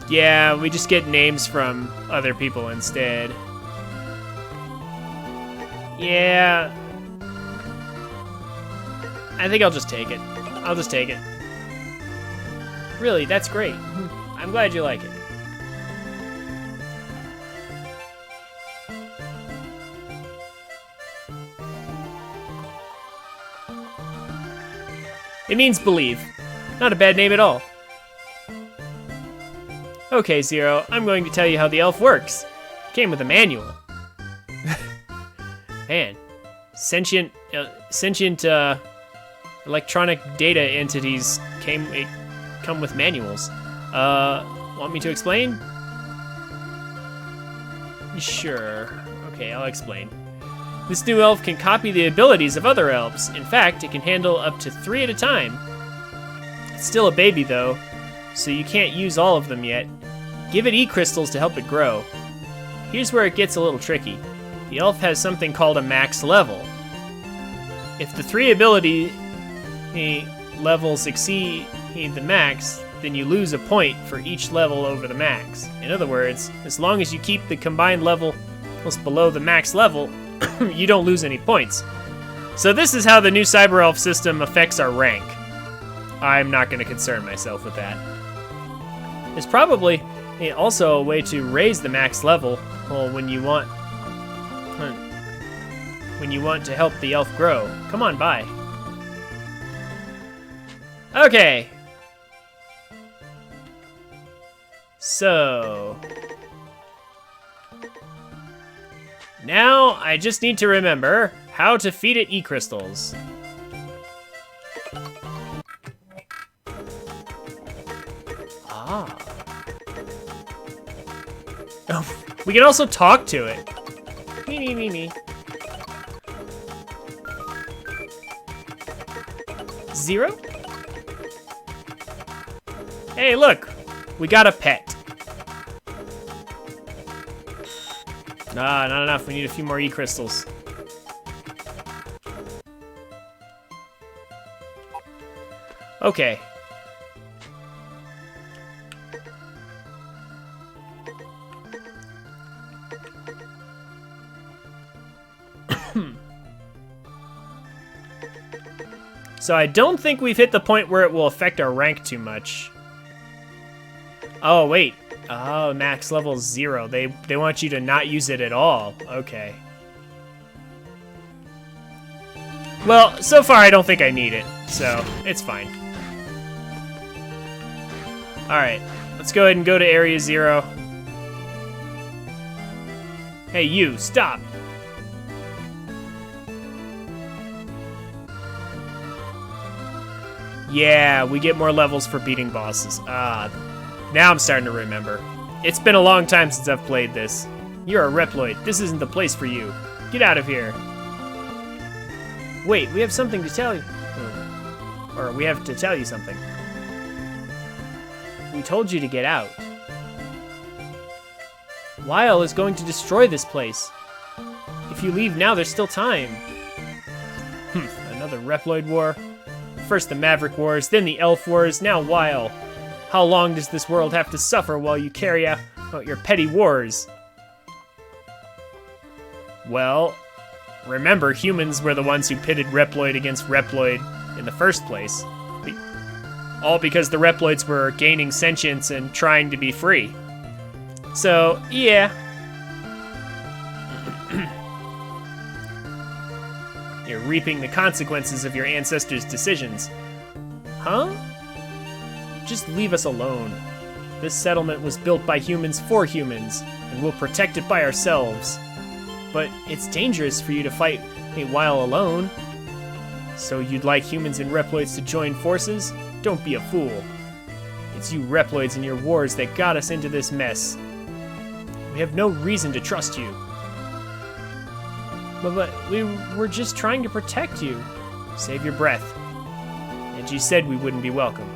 Yeah, we just get names from other people instead. Yeah. I think I'll just take it. I'll just take it. Really, that's great. I'm glad you like it. It means believe. Not a bad name at all. Okay, Zero, I'm going to tell you how the elf works. It came with a manual. Man, sentient electronic data entities come with manuals. Want me to explain? Sure. Okay, I'll explain. This new elf can copy the abilities of other elves. In fact, it can handle up to 3 at a time. It's still a baby, though, so you can't use all of them yet. Give it E-crystals to help it grow. Here's where it gets a little tricky. The elf has something called a max level. If the 3 ability levels exceed the max, then you lose a point for each level over the max. In other words, as long as you keep the combined levels below the max level, you don't lose any points. So this is how the new Cyber Elf system affects our rank. I'm not going to concern myself with that. There's probably also a way to raise the max level when you want to help the elf grow. Come on by. Okay. So now I just need to remember How to feed it E-crystals. Ah. Oh, we can also talk to it. Me. Zero? Hey, look! We got a pet. Nah, not enough. We need a few more E-crystals. Okay. So I don't think we've hit the point where it will affect our rank too much. Oh, wait. Oh, max level 0. They want you to not use it at all. Okay. Well, so far I don't think I need it, so it's fine. Alright, let's go ahead and go to Area 0. Hey, you, stop! Yeah, we get more levels for beating bosses. Ah, now I'm starting to remember. It's been a long time since I've played this. You're a Reploid. This isn't the place for you. Get out of here. Wait, we have something to tell you. Or we have to tell you something. We told you to get out. Lyle is going to destroy this place. If you leave now, there's still time. Another Reploid war. First the Maverick Wars, then the Elf Wars, now Weil. How long does this world have to suffer while you carry out your petty wars? Well, remember, humans were the ones who pitted Reploid against Reploid in the first place. All because the Reploids were gaining sentience and trying to be free. So, yeah. You're reaping the consequences of your ancestors' decisions. Huh? Just leave us alone. This settlement was built by humans for humans, and we'll protect it by ourselves. But it's dangerous for you to fight a while alone. So you'd like humans and Reploids to join forces? Don't be a fool. It's you Reploids and your wars that got us into this mess. We have no reason to trust you. But we were just trying to protect you. Save your breath. And you said we wouldn't be welcome.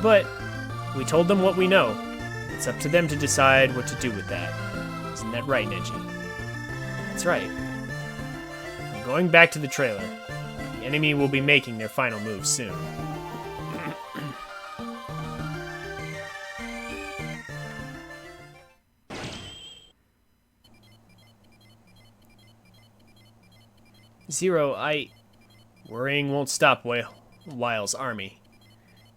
But we told them what we know. It's up to them to decide what to do with that. Isn't that right, Neji? That's right. I'm going back to the trailer. The enemy will be making their final move soon. Zero, worrying won't stop Weil's army.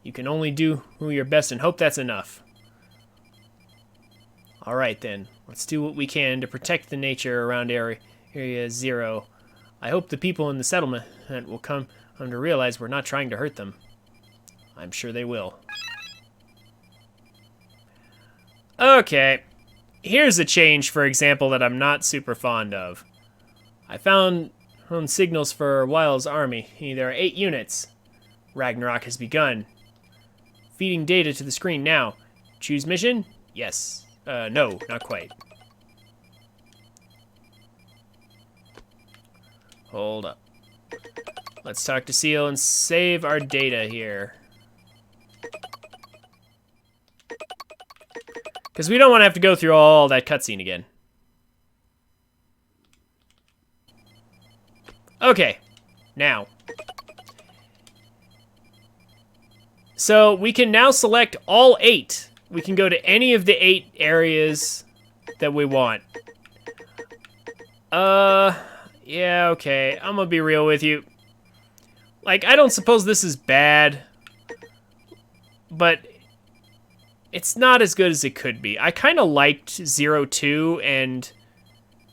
You can only do your best and hope that's enough. Alright then, let's do what we can to protect the nature around Area 0. I hope the people in the settlement will come to realize we're not trying to hurt them. I'm sure they will. Okay, here's a change, for example, that I'm not super fond of. I found signals for Weil's army. There are 8 units. Ragnarok has begun. Feeding data to the screen now. Choose mission? Yes. No, not quite. Hold up. Let's talk to Seal and save our data here. Because we don't want to have to go through all that cutscene again. Okay, now. So we can now select all 8. We can go to any of the 8 areas that we want. Yeah, okay. I'm gonna be real with you. Like, I don't suppose this is bad, but it's not as good as it could be. I kind of liked 0, 2, and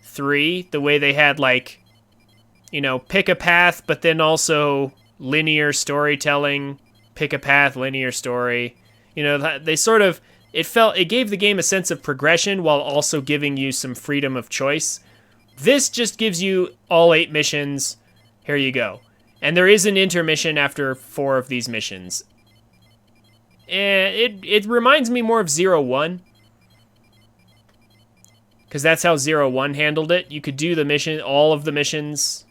3, the way they had, like, you know, pick a path, but then also linear storytelling, pick a path, linear story. You know, they sort of, it gave the game a sense of progression while also giving you some freedom of choice. This just gives you all 8 missions. Here you go. And there is an intermission after 4 of these missions. It reminds me more of 0-1. Because that's how 0-1 handled it. You could do the mission, all of the missions,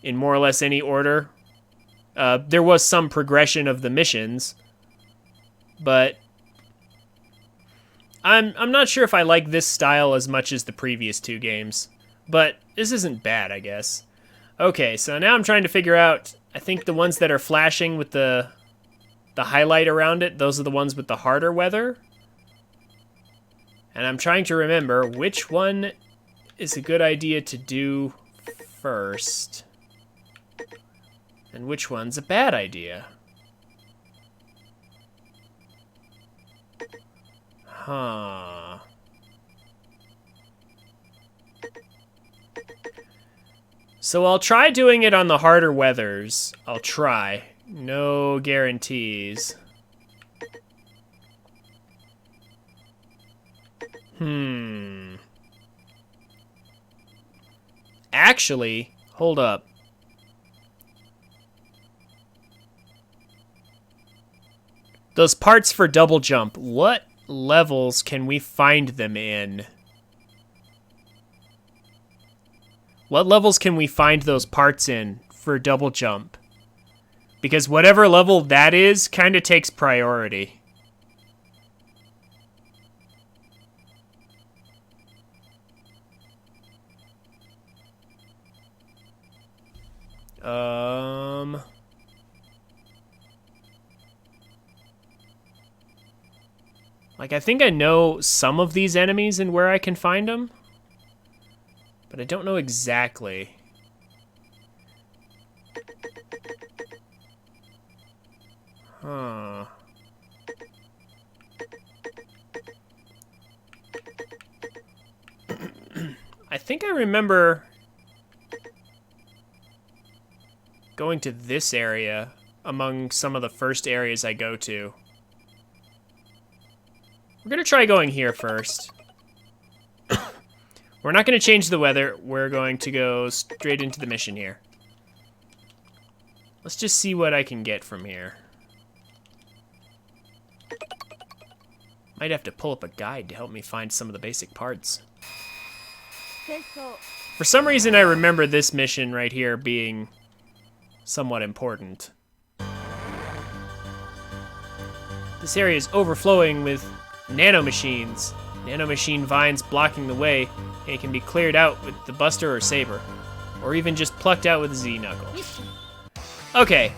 in more or less any order. There was some progression of the missions, but I'm not sure if I like this style as much as the previous 2 games. But this isn't bad, I guess. Okay, so now I'm trying to figure out, I think the ones that are flashing with the highlight around it, those are the ones with the harder weather. And I'm trying to remember which one is a good idea to do first. And which one's a bad idea. Huh. So I'll try doing it on the harder weathers. I'll try. No guarantees. Actually, hold up. Those parts for double jump, what levels can we find them in? What levels can we find those parts in for double jump? Because whatever level that is kind of takes priority. Like, I think I know some of these enemies and where I can find them, but I don't know exactly. Huh. I think I remember going to this area among some of the first areas I go to. We're going to try going here first. We're not going to change the weather. We're going to go straight into the mission here. Let's just see what I can get from here. Might have to pull up a guide to help me find some of the basic parts. For some reason, I remember this mission right here being somewhat important. This area is overflowing with nanomachines. Nanomachine vines blocking the way, and it can be cleared out with the Buster or Saber, or even just plucked out with Z-Knuckle. Okay.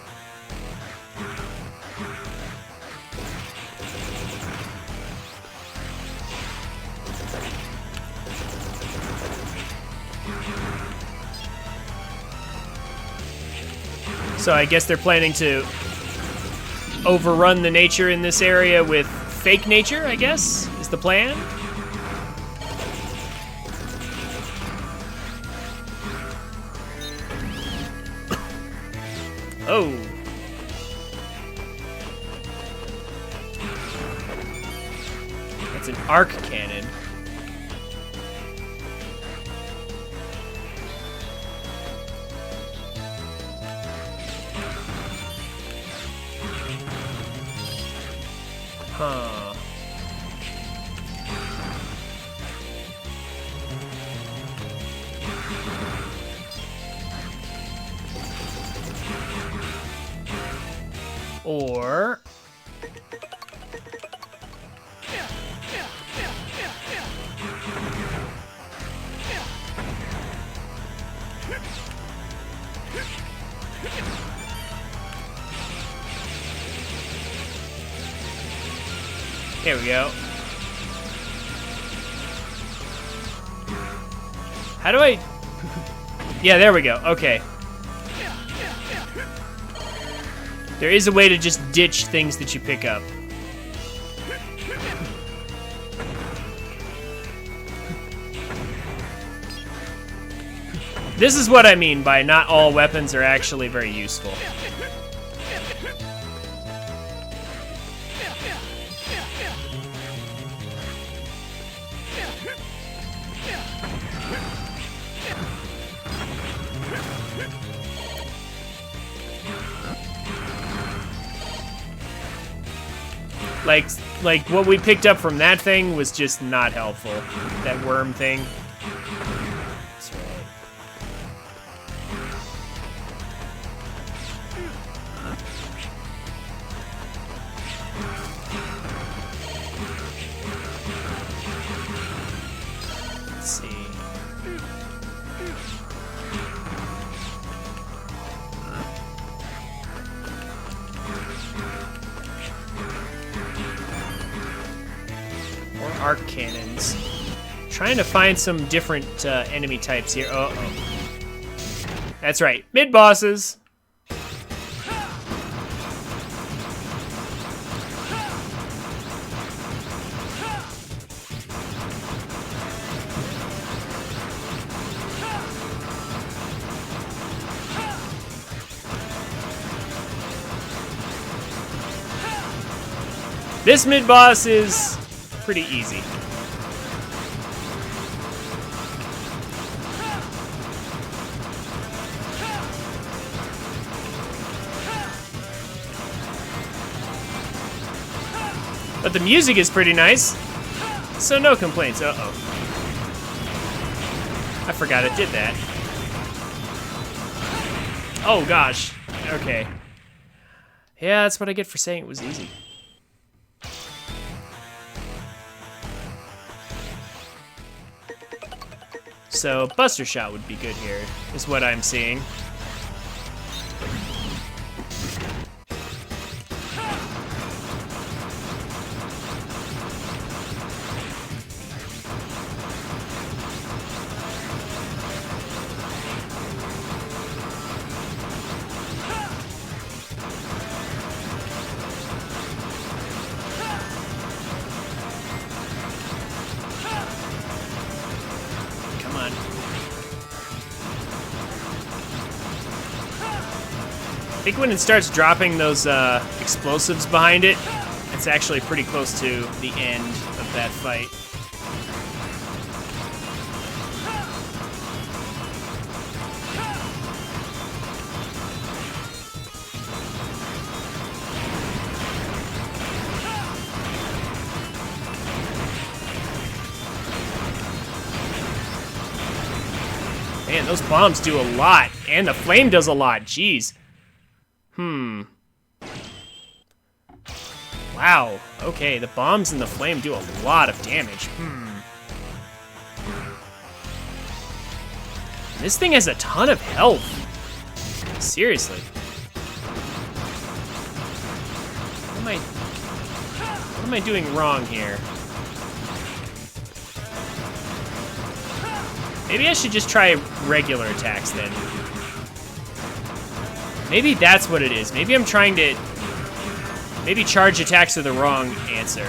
So I guess they're planning to overrun the nature in this area with fake nature, I guess, is the plan. Oh. That's an arc cannon. Huh. Or... Here we go. How do I... Yeah, there we go. Okay. There is a way to just ditch things that you pick up. This is what I mean by not all weapons are actually very useful. Like what we picked up from that thing was just not helpful. That worm thing. That's right. Let's see. More arc cannons. Trying to find some different enemy types here. Uh-oh. That's right, mid-bosses. This mid-boss is pretty easy. But the music is pretty nice, so no complaints. Uh-oh. I forgot it did that. Oh gosh, okay. Yeah, that's what I get for saying it was easy. So Buster Shot would be good here, is what I'm seeing. Come on. I think when it starts dropping those explosives behind it, it's actually pretty close to the end of that fight. Man, those bombs do a lot, and the flame does a lot. Jeez. Wow. Okay, the bombs and the flame do a lot of damage. This thing has a ton of health. Seriously. What am I doing wrong here? Maybe I should just try regular attacks then. Maybe that's what it is. Maybe I'm trying to... Maybe charge attacks are the wrong answer.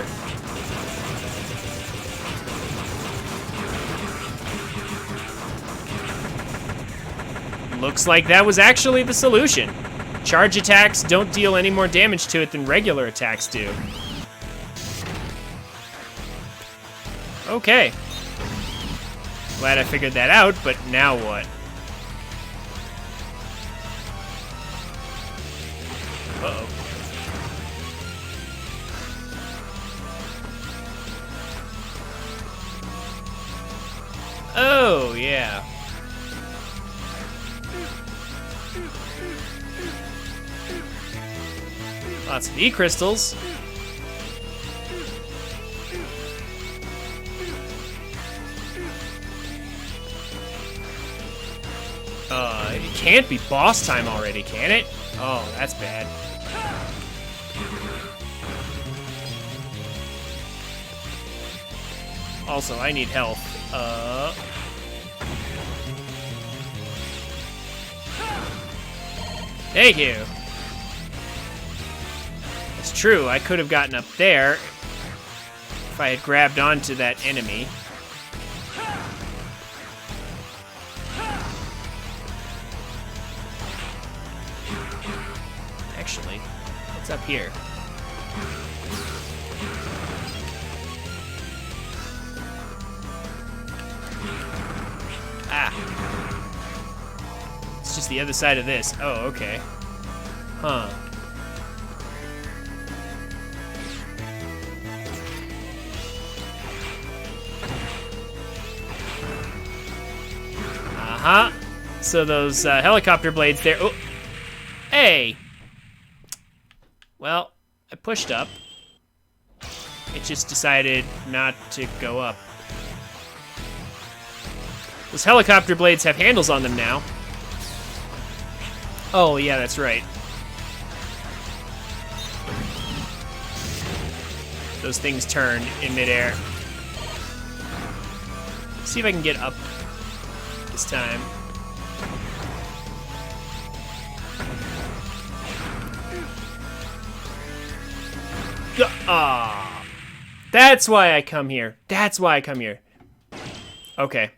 Looks like that was actually the solution. Charge attacks don't deal any more damage to it than regular attacks do. Okay. Glad I figured that out, but now what? Uh-oh. Oh, yeah. Lots of E-crystals. It can't be boss time already, can it? Oh, that's bad. Also, I need health. Thank you. It's true, I could have gotten up there if I had grabbed onto that enemy. Actually, what's up here? Ah. It's just the other side of this. Oh, okay. Huh. Uh-huh. So those helicopter blades there. Oh. Hey. Well, I pushed up. It just decided not to go up. Those helicopter blades have handles on them now. Oh, yeah, that's right. Those things turn in midair. See if I can get up this time. Ah, that's why I come here. That's why I come here. Okay.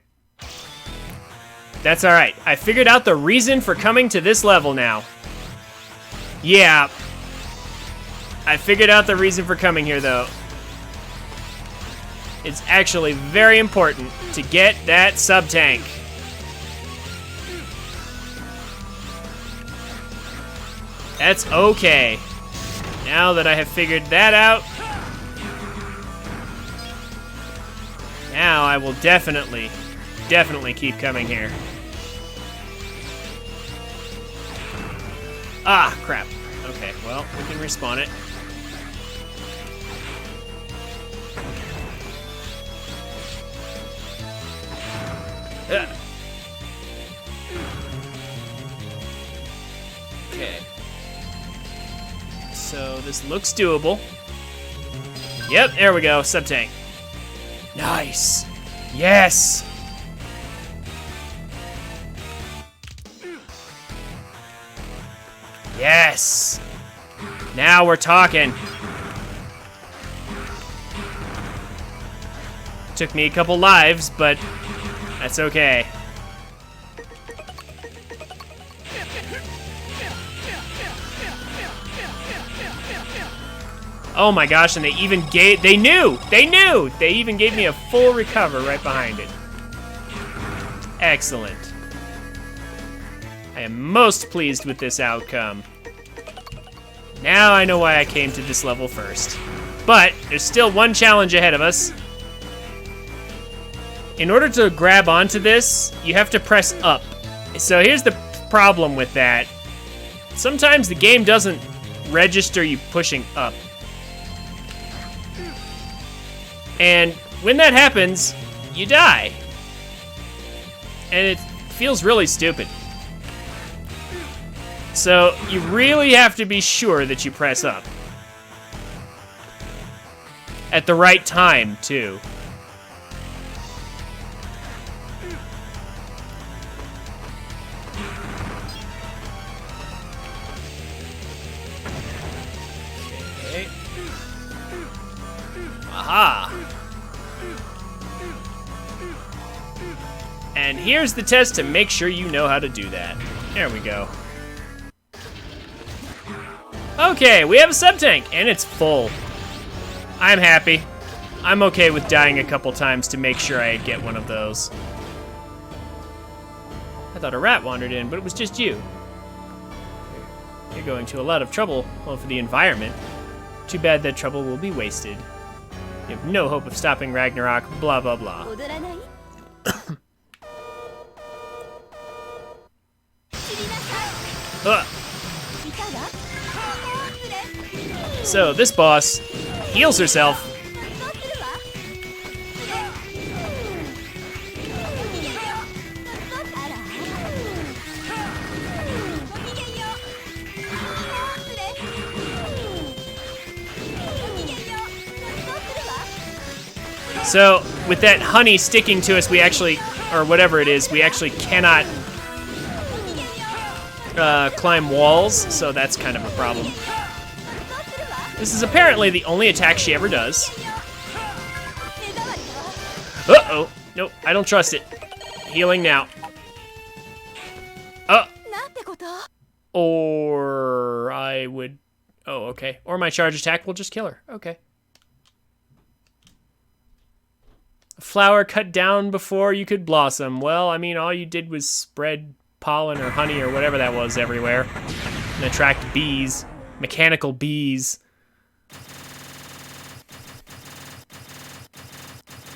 That's all right. I figured out the reason for coming to this level now. Yeah. I figured out the reason for coming here, though. It's actually very important to get that sub-tank. That's okay. Now that I have figured that out, now I will definitely keep coming here. Ah, crap. Okay, well, we can respawn it. Okay. So this looks doable. Yep, there we go, sub-tank. Nice. Yes. Yes. Now we're talking. Took me a couple lives, but that's okay. Oh my gosh, and they even gave, they knew! They even gave me a full recover right behind it. Excellent. I am most pleased with this outcome. Now I know why I came to this level first. But there's still one challenge ahead of us. In order to grab onto this, you have to press up. So here's the problem with that. Sometimes the game doesn't register you pushing up. And when that happens, you die. And it feels really stupid. So you really have to be sure that you press up. At the right time, too. Okay. Aha! And here's the test to make sure you know how to do that. There we go. Okay, we have a sub-tank, and it's full. I'm happy. I'm okay with dying a couple times to make sure I get one of those. I thought a rat wandered in, but it was just you. You're going to a lot of trouble, well, for the environment. Too bad that trouble will be wasted. You have no hope of stopping Ragnarok, blah, blah, blah. So this boss heals herself. So with that honey sticking to us, we actually, or whatever it is, we actually cannot climb walls, so that's kind of a problem. This is apparently the only attack she ever does. Uh-oh. Nope, I don't trust it. Healing now. Or I would... Oh, okay. Or my charge attack will just kill her. Okay. A flower cut down before you could blossom. Well, I mean, all you did was spread pollen or honey or whatever that was everywhere. And attract bees. Mechanical bees.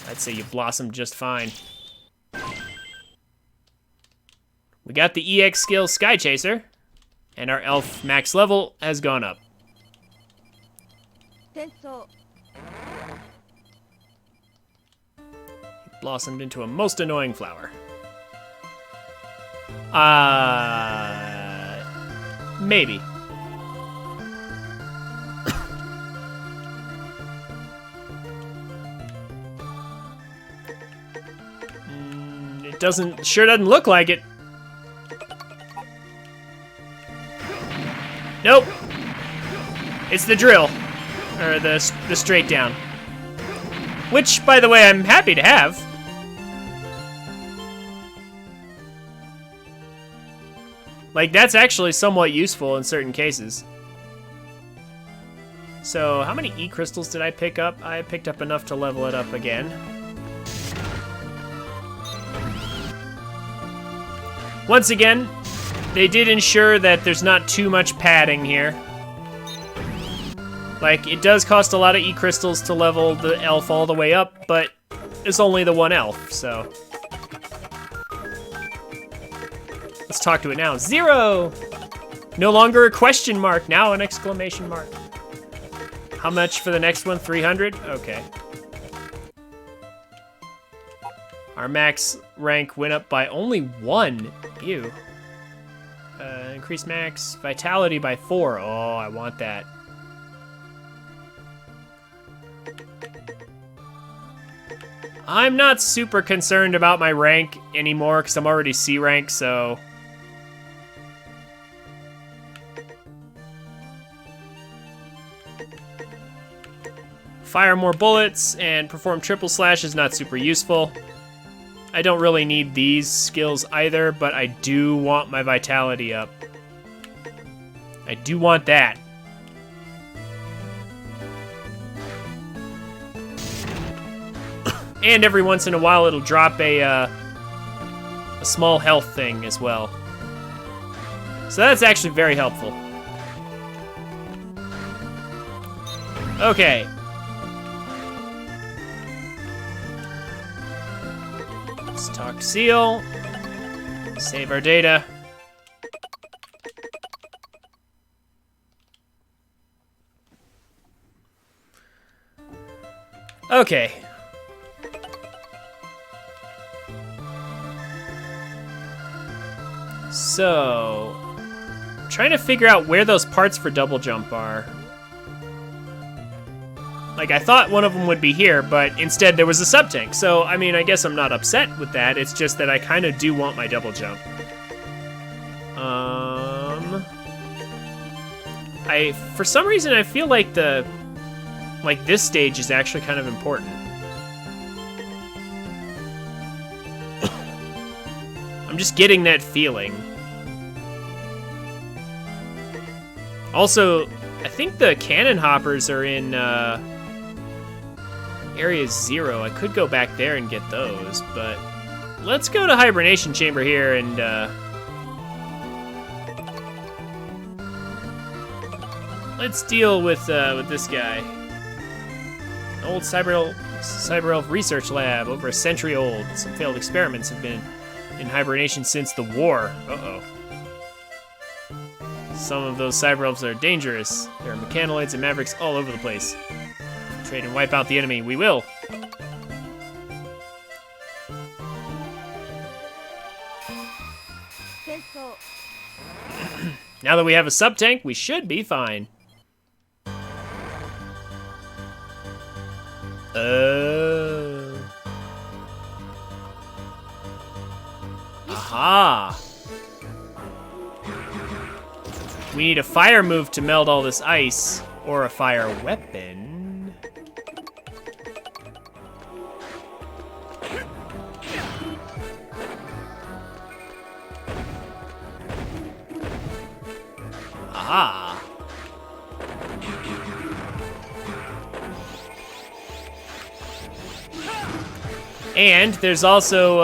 I'd say you blossomed just fine. We got the EX skill Sky Chaser, and our elf max level has gone up. He blossomed into a most annoying flower. Maybe. It sure doesn't look like it. Nope. It's the drill. Or the straight down. Which, by the way, I'm happy to have. Like, that's actually somewhat useful in certain cases. So, how many E-crystals did I pick up? I picked up enough to level it up again. Once again, they did ensure that there's not too much padding here. Like, it does cost a lot of E-crystals to level the elf all the way up, but it's only the one elf, so. Let's talk to it now. 0! No longer a question mark, now an exclamation mark. How much for the next one? 300? Okay. Our max rank went up by only 1. Ew. Increase max vitality by 4. Oh, I want that. I'm not super concerned about my rank anymore because I'm already C rank, so. Fire more bullets and perform triple slash is not super useful. I don't really need these skills either, but I do want my vitality up. I do want that. And every once in a while it'll drop a small health thing as well. So that's actually very helpful. Okay. Let's talk to Seal. Save our data. Okay. So, I'm trying to figure out where those parts for double jump are. Like, I thought one of them would be here, but instead there was a sub-tank. So, I mean, I guess I'm not upset with that. It's just that I kind of do want my double jump. For some reason, I feel like this stage is actually kind of important. I'm just getting that feeling. Also, I think the cannon hoppers are in Area 0. I could go back there and get those, but let's go to Hibernation Chamber here and let's deal with this guy. An old cyber elf research lab, over a century old. Some failed experiments have been in hibernation since the war. Uh-oh. Some of those cyber elves are dangerous. There are mechanoids and mavericks all over the place. Trade and wipe out the enemy. We will. Now that we have a sub-tank, we should be fine. Aha! We need a fire move to melt all this ice, or a fire weapon. Aha! And there's also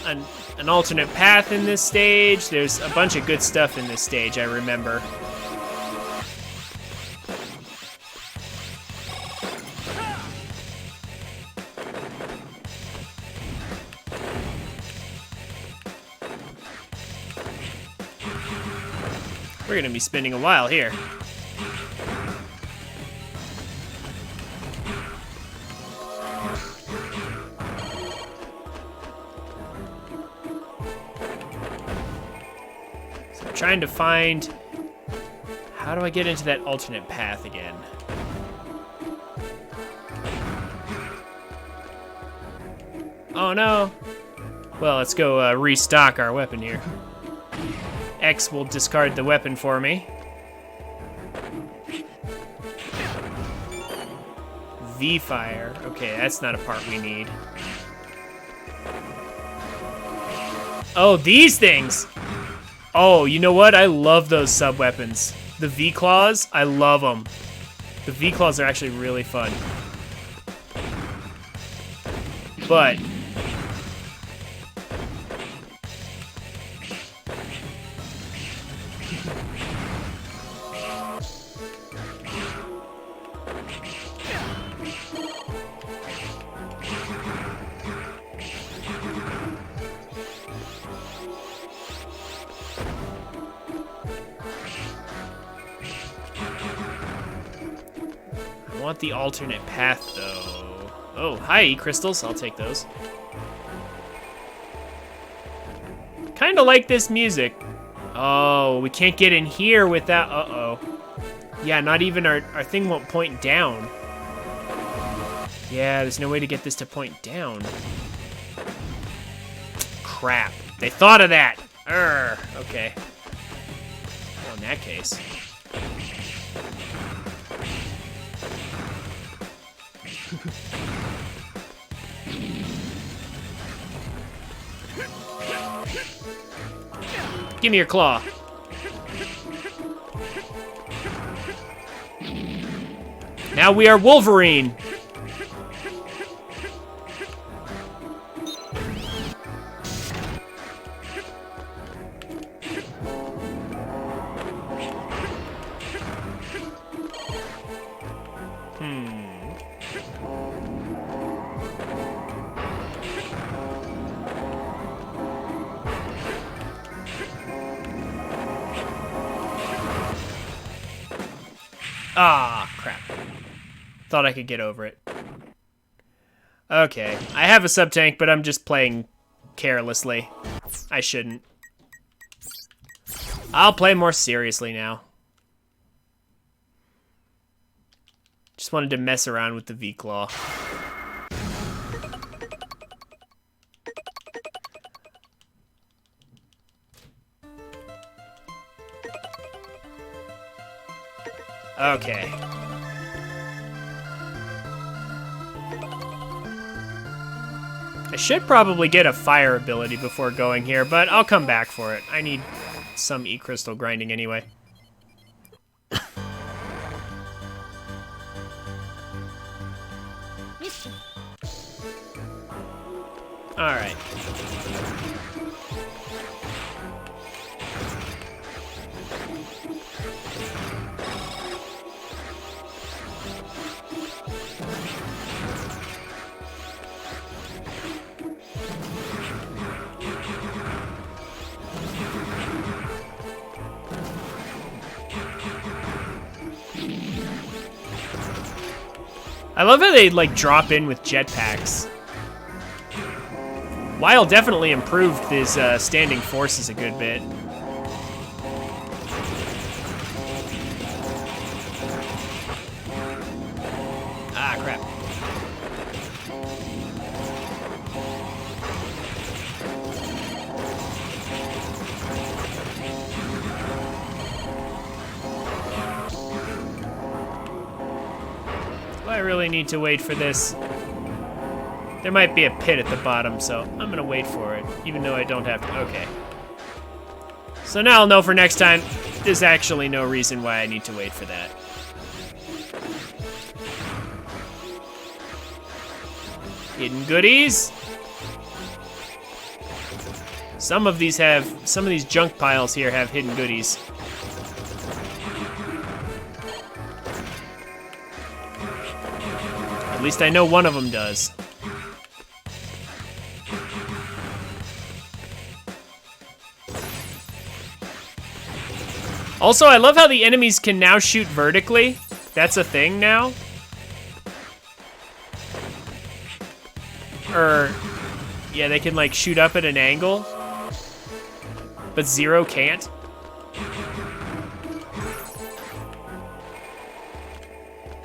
an alternate path in this stage. There's a bunch of good stuff in this stage, I remember. We're gonna be spending a while here. So I'm trying to find... How do I get into that alternate path again? Oh no! Well, let's go restock our weapon here. X will discard the weapon for me. V-fire. Okay, that's not a part we need. Oh, these things! Oh, you know what? I love those sub-weapons. The V-claws, I love them. The V-claws are actually really fun. But... I want the alternate path, though. Oh, hi, E-crystals. I'll take those. Kinda like this music. Oh, we can't get in here without... Uh-oh. Yeah, not even our thing won't point down. Yeah, there's no way to get this to point down. Crap. They thought of that! Urgh. Okay. Well, in that case... Give me your claw. Now we are Wolverine. Ah, crap. Thought I could get over it. Okay, I have a sub-tank, but I'm just playing carelessly. I shouldn't. I'll play more seriously now. Just wanted to mess around with the V-Claw. Okay. I should probably get a fire ability before going here, but I'll come back for it. I need some E-crystal grinding anyway. Alright. I love how they, like, drop in with jetpacks. Weil definitely improved his standing forces a good bit. Ah, crap. I really need to wait for this. There might be a pit at the bottom, so I'm gonna wait for it, even though I don't have to. Okay. So now I'll know for next time, there's actually no reason why I need to wait for that. Hidden goodies. Some of these junk piles here have hidden goodies. At least I know one of them does. Also, I love how the enemies can now shoot vertically. That's a thing now. Or, yeah, they can like shoot up at an angle. But Zero can't.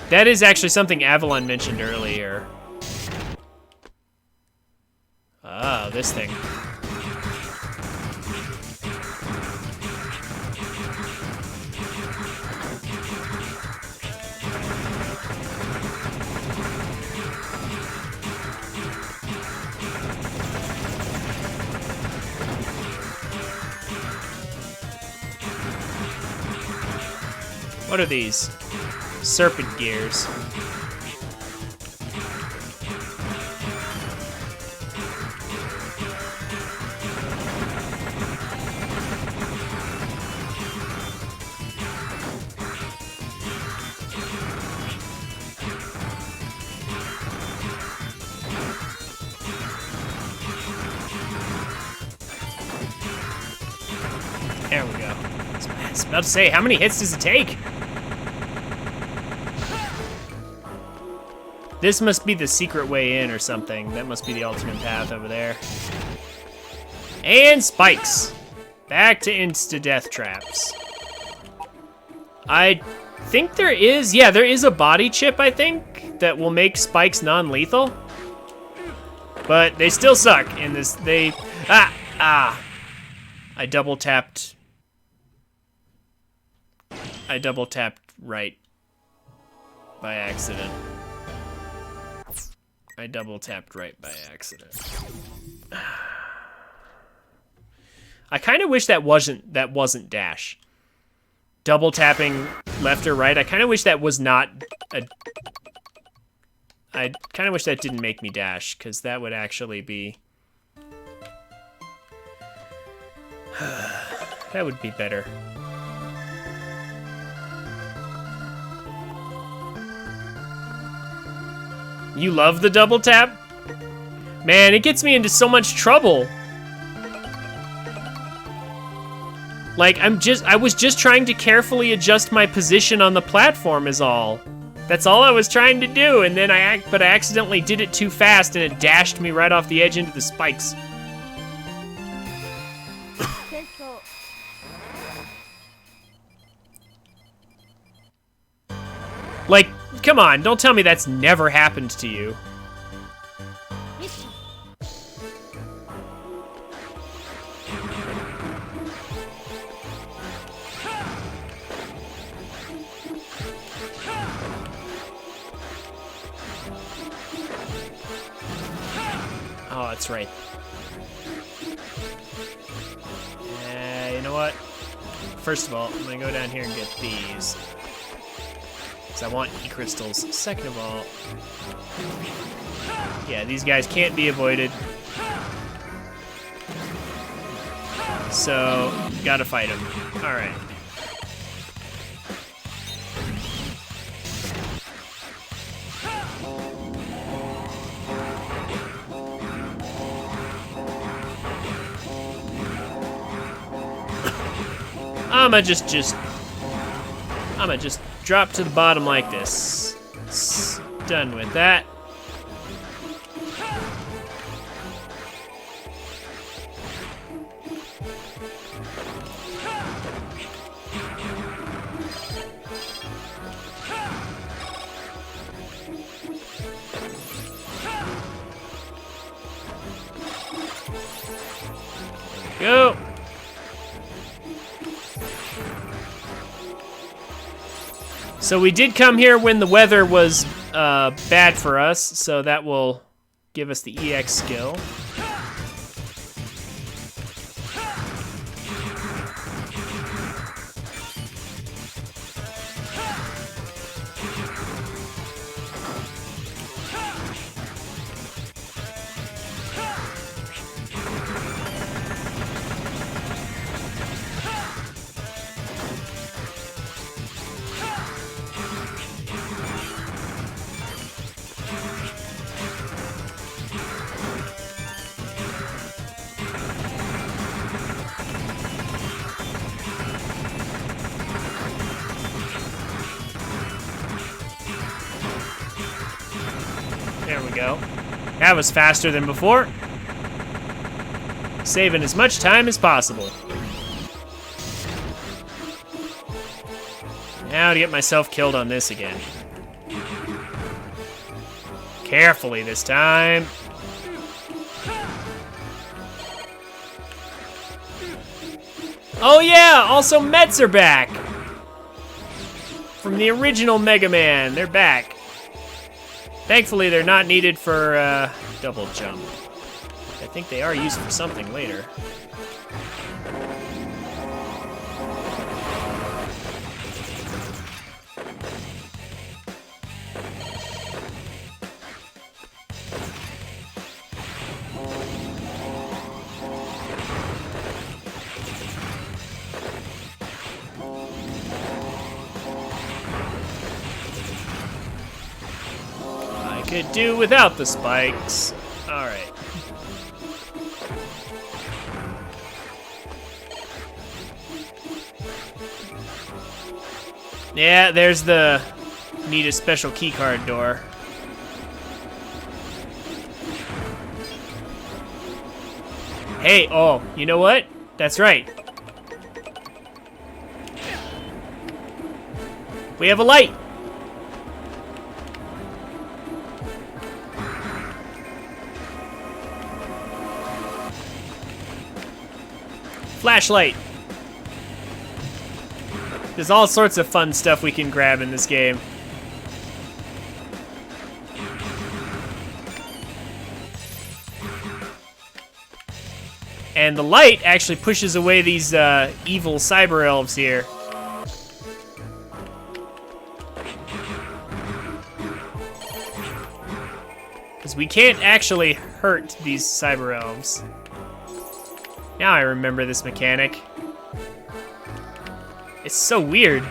That is actually something Avalon mentioned earlier. Oh, this thing. What are these? Serpent gears. There we go. I was about to say, how many hits does it take? This must be the secret way in or something. That must be the alternate path over there. And spikes. Back to insta-death traps. I think there is, yeah, there is a body chip, I think, that will make spikes non-lethal. But they still suck in this, I double tapped right by accident. I double tapped right by accident. I kind of wish that wasn't dash. Double tapping left or right. I kind of wish that was not a. I kind of wish that didn't make me dash, because that would actually be. That would be better. You love the double tap? Man, it gets me into so much trouble. Like, I was just trying to carefully adjust my position on the platform is all. That's all I was trying to do, and then I accidentally did it too fast and it dashed me right off the edge into the spikes. Like, come on, don't tell me that's never happened to you. Oh, that's right. You know what? First of all, I'm gonna go down here and get these. Because I want E-crystals. Second of all, yeah, these guys can't be avoided. So, gotta fight them. Alright. I'ma just drop to the bottom like this. Done with that. Go. So we did come here when the weather was bad for us, so that will give us the EX skill. go. That was faster than before. Saving as much time as possible. Now to get myself killed on this again. Carefully this time. Oh yeah, also Mets are back. From the original Mega Man, they're back. Thankfully, they're not needed for double jump. I think they are used for something later. Could do without the spikes. All right. Yeah, there's the need a special keycard door. Hey, oh, you know what? That's right. We have a light. Flashlight. There's all sorts of fun stuff we can grab in this game. And the light actually pushes away these evil cyber elves here. Because we can't actually hurt these cyber elves. Now I remember this mechanic. It's so weird.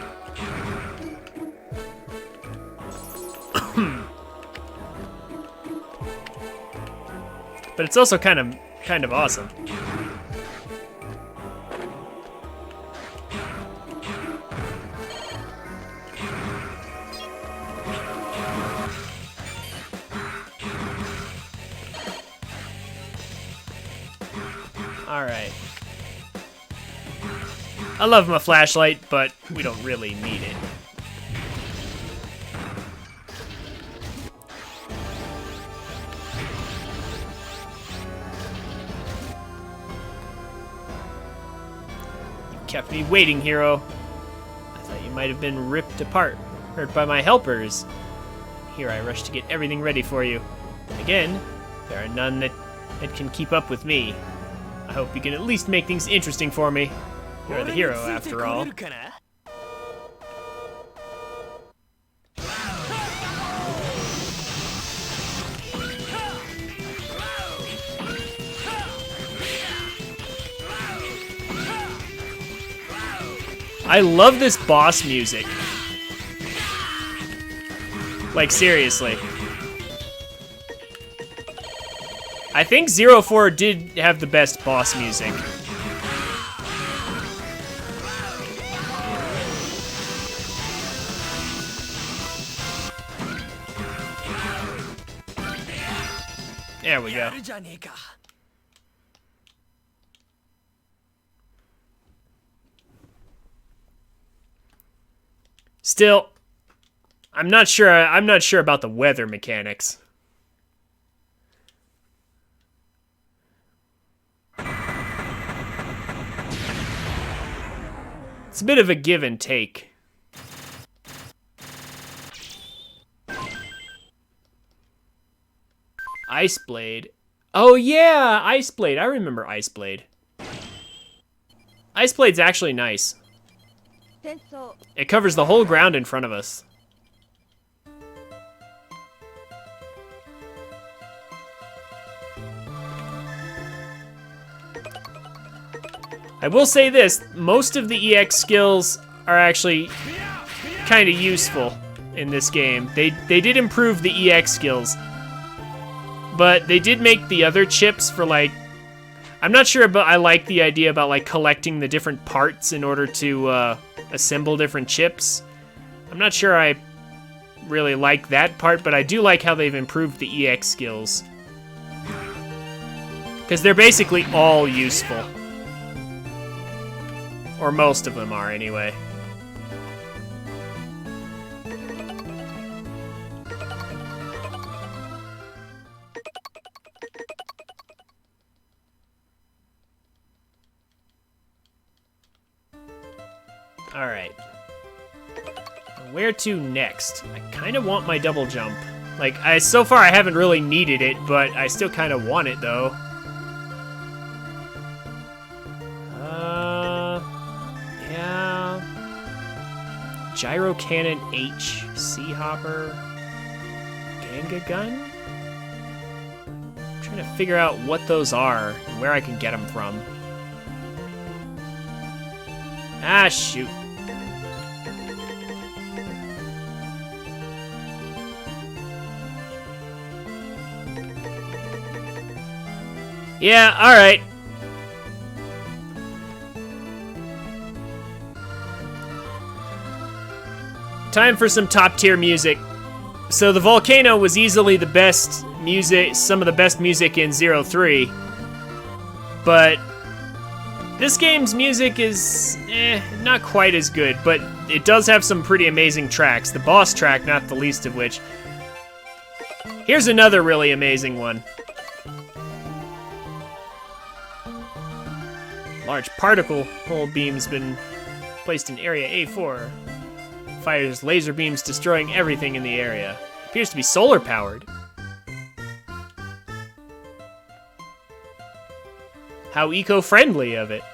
But it's also kind of awesome. All right. I love my flashlight, but we don't really need it. You kept me waiting, hero. I thought you might have been ripped apart, hurt by my helpers. Here I rush to get everything ready for you. Again, there are none that can keep up with me. I hope you can at least make things interesting for me. You're the hero, after all. I love this boss music. Like, seriously. I think 04 did have the best boss music. There we go. Still, I'm not sure about the weather mechanics. It's a bit of a give and take. Ice Blade. Oh yeah, Ice Blade. I remember Ice Blade. Ice Blade's actually nice. It covers the whole ground in front of us. I will say this, most of the EX skills are actually kind of useful in this game. They did improve the EX skills, but they did make the other chips for, like, I'm not sure, but I like the idea about, like, collecting the different parts in order to assemble different chips. I'm not sure I really like that part, but I do like how they've improved the EX skills. Because they're basically all useful. Or most of them are, anyway. Alright. Where to next? I kind of want my double jump. Like, so far I haven't really needed it, but I still kind of want it, though. Yeah. Gyro Cannon H. Sea Hopper. Ganga Gun? I'm trying to figure out what those are and where I can get them from. Ah, shoot. Yeah, alright. Time for some top tier music. So the Volcano was easily the best music, some of the best music in 03. But this game's music is, not quite as good, but it does have some pretty amazing tracks. The boss track, not the least of which. Here's another really amazing one. Large particle hole beam's been placed in area A4. Fires laser beams destroying everything in the area. Appears to be solar powered. How eco-friendly of it.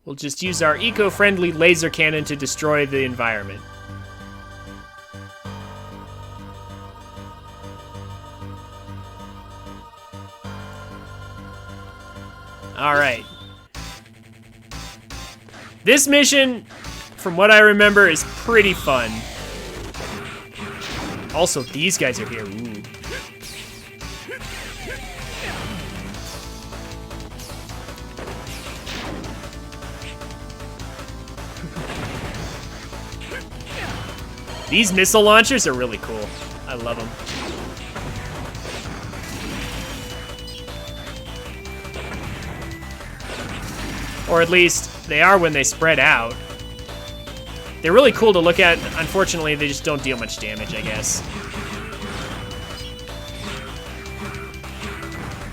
We'll just use our eco-friendly laser cannon to destroy the environment. Alright. This mission, from what I remember, is pretty fun. Also, these guys are here. Ooh. These missile launchers are really cool. I love them. Or at least, they are when they spread out. They're really cool to look at. Unfortunately, they just don't deal much damage, I guess.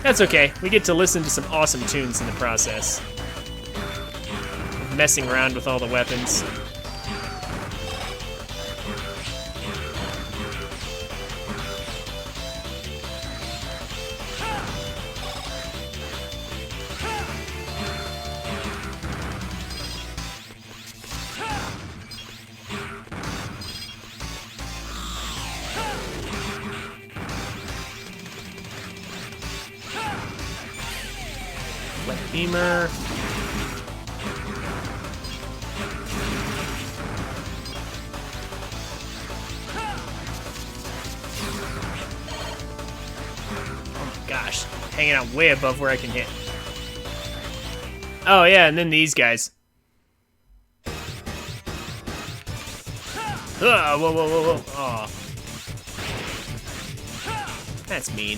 That's okay. We get to listen to some awesome tunes in the process. Messing around with all the weapons. Beamer. Oh my gosh, hanging out way above where I can hit. Oh yeah, and then these guys. Whoa, whoa, whoa, whoa. Oh. That's mean.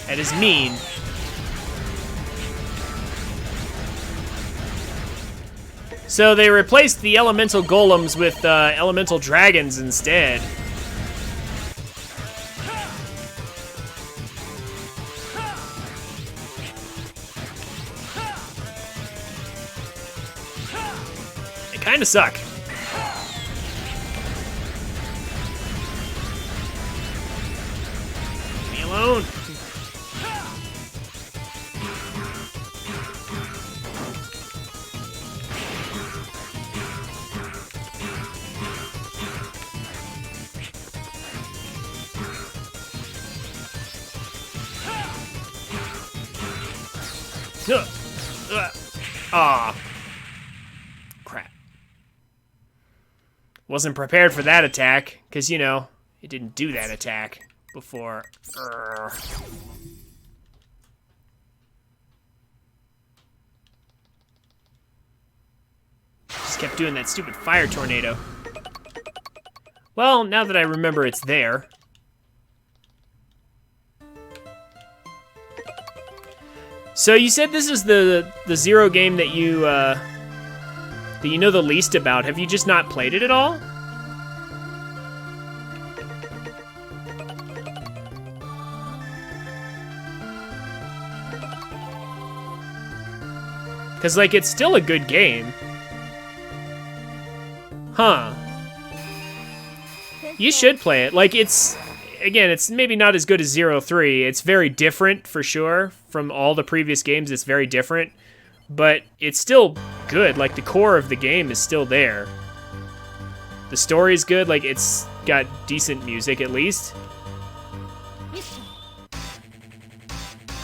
That is mean. So they replaced the elemental golems with elemental dragons instead. They kind of suck. Leave me alone. Ah, crap. Wasn't prepared for that attack, because, you know, It didn't do that attack before. Just kept doing that stupid fire tornado. Well, now that I remember it's there. So you said this is the Zero game that you know the least about. Have you just not played it at all? Because, like, it's still a good game. Huh. You should play it. Like, it's... Again, it's maybe not as good as 03. It's very different, for sure. From all the previous games, it's very different. But it's still good. Like, the core of the game is still there. The story's good. Like, it's got decent music, at least.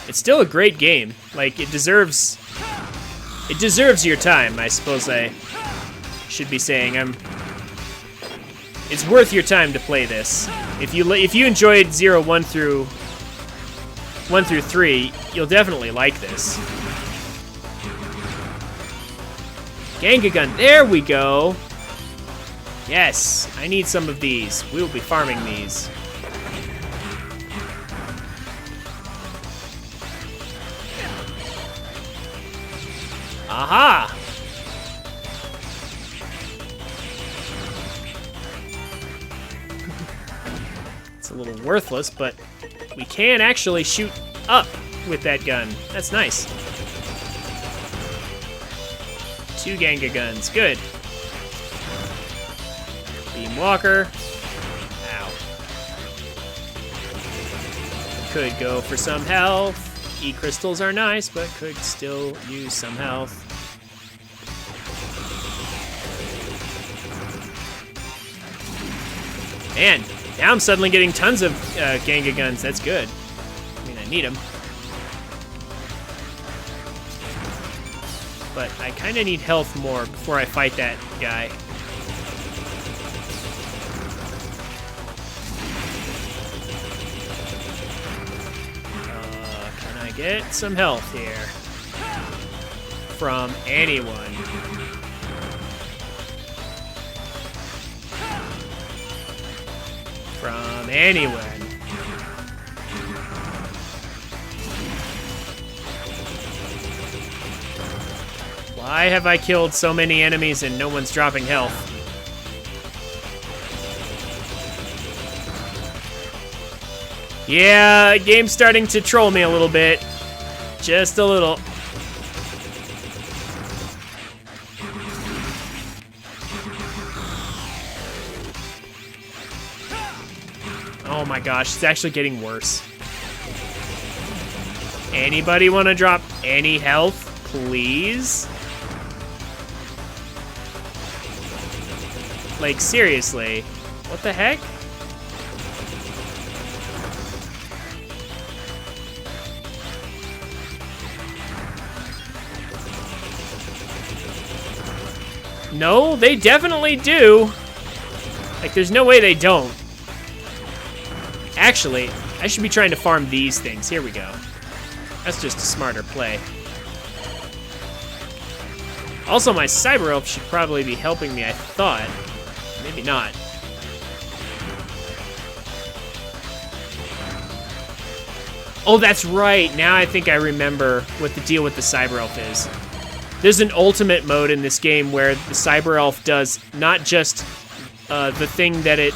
It's still a great game. Like, it deserves your time, I suppose I should be saying. It's worth your time to play this. If you enjoyed 0, 1 through 3, you'll definitely like this. Gangagun, there we go. Yes, I need some of these. We will be farming these. Aha! It's a little worthless, but we can actually shoot up with that gun. That's nice. 2 Ganga guns, good. Beam Walker. Ow. Could go for some health. E-crystals are nice, but could still use some health. Man, now I'm suddenly getting tons of Ganga guns. That's good. I mean, I need them. But I kind of need health more before I fight that guy. Can I get some health here? From anyone. From anyone. Why have I killed so many enemies and no one's dropping health? Yeah, game's starting to troll me a little bit. Just a little. Oh my gosh, it's actually getting worse. Anybody want to drop any health, please? Like, seriously, what the heck? No, they definitely do. Like, there's no way they don't. Actually, I should be trying to farm these things. Here we go. That's just a smarter play. Also, my Cyber Elf should probably be helping me, I thought. Maybe not. Oh, that's right. Now I think I remember what the deal with the Cyber Elf is. There's an ultimate mode in this game where the Cyber Elf does not just the thing that it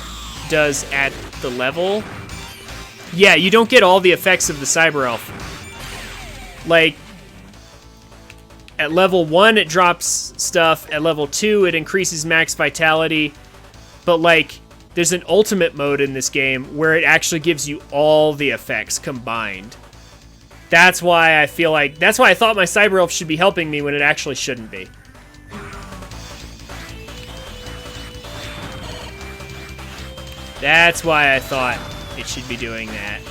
does at the level. Yeah, you don't get all the effects of the Cyber Elf. Like, at level 1, it drops stuff. At level 2, it increases max vitality. But, like, there's an ultimate mode in this game where it actually gives you all the effects combined. That's why I feel like... That's why I thought my Cyber Elf should be helping me when it actually shouldn't be. That's why I thought it should be doing that.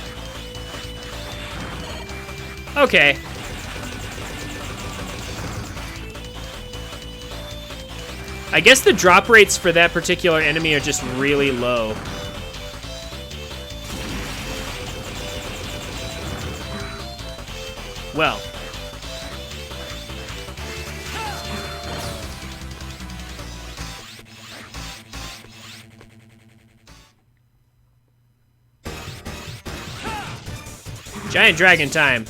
Okay. I guess the drop rates for that particular enemy are just really low. well. Giant dragon time.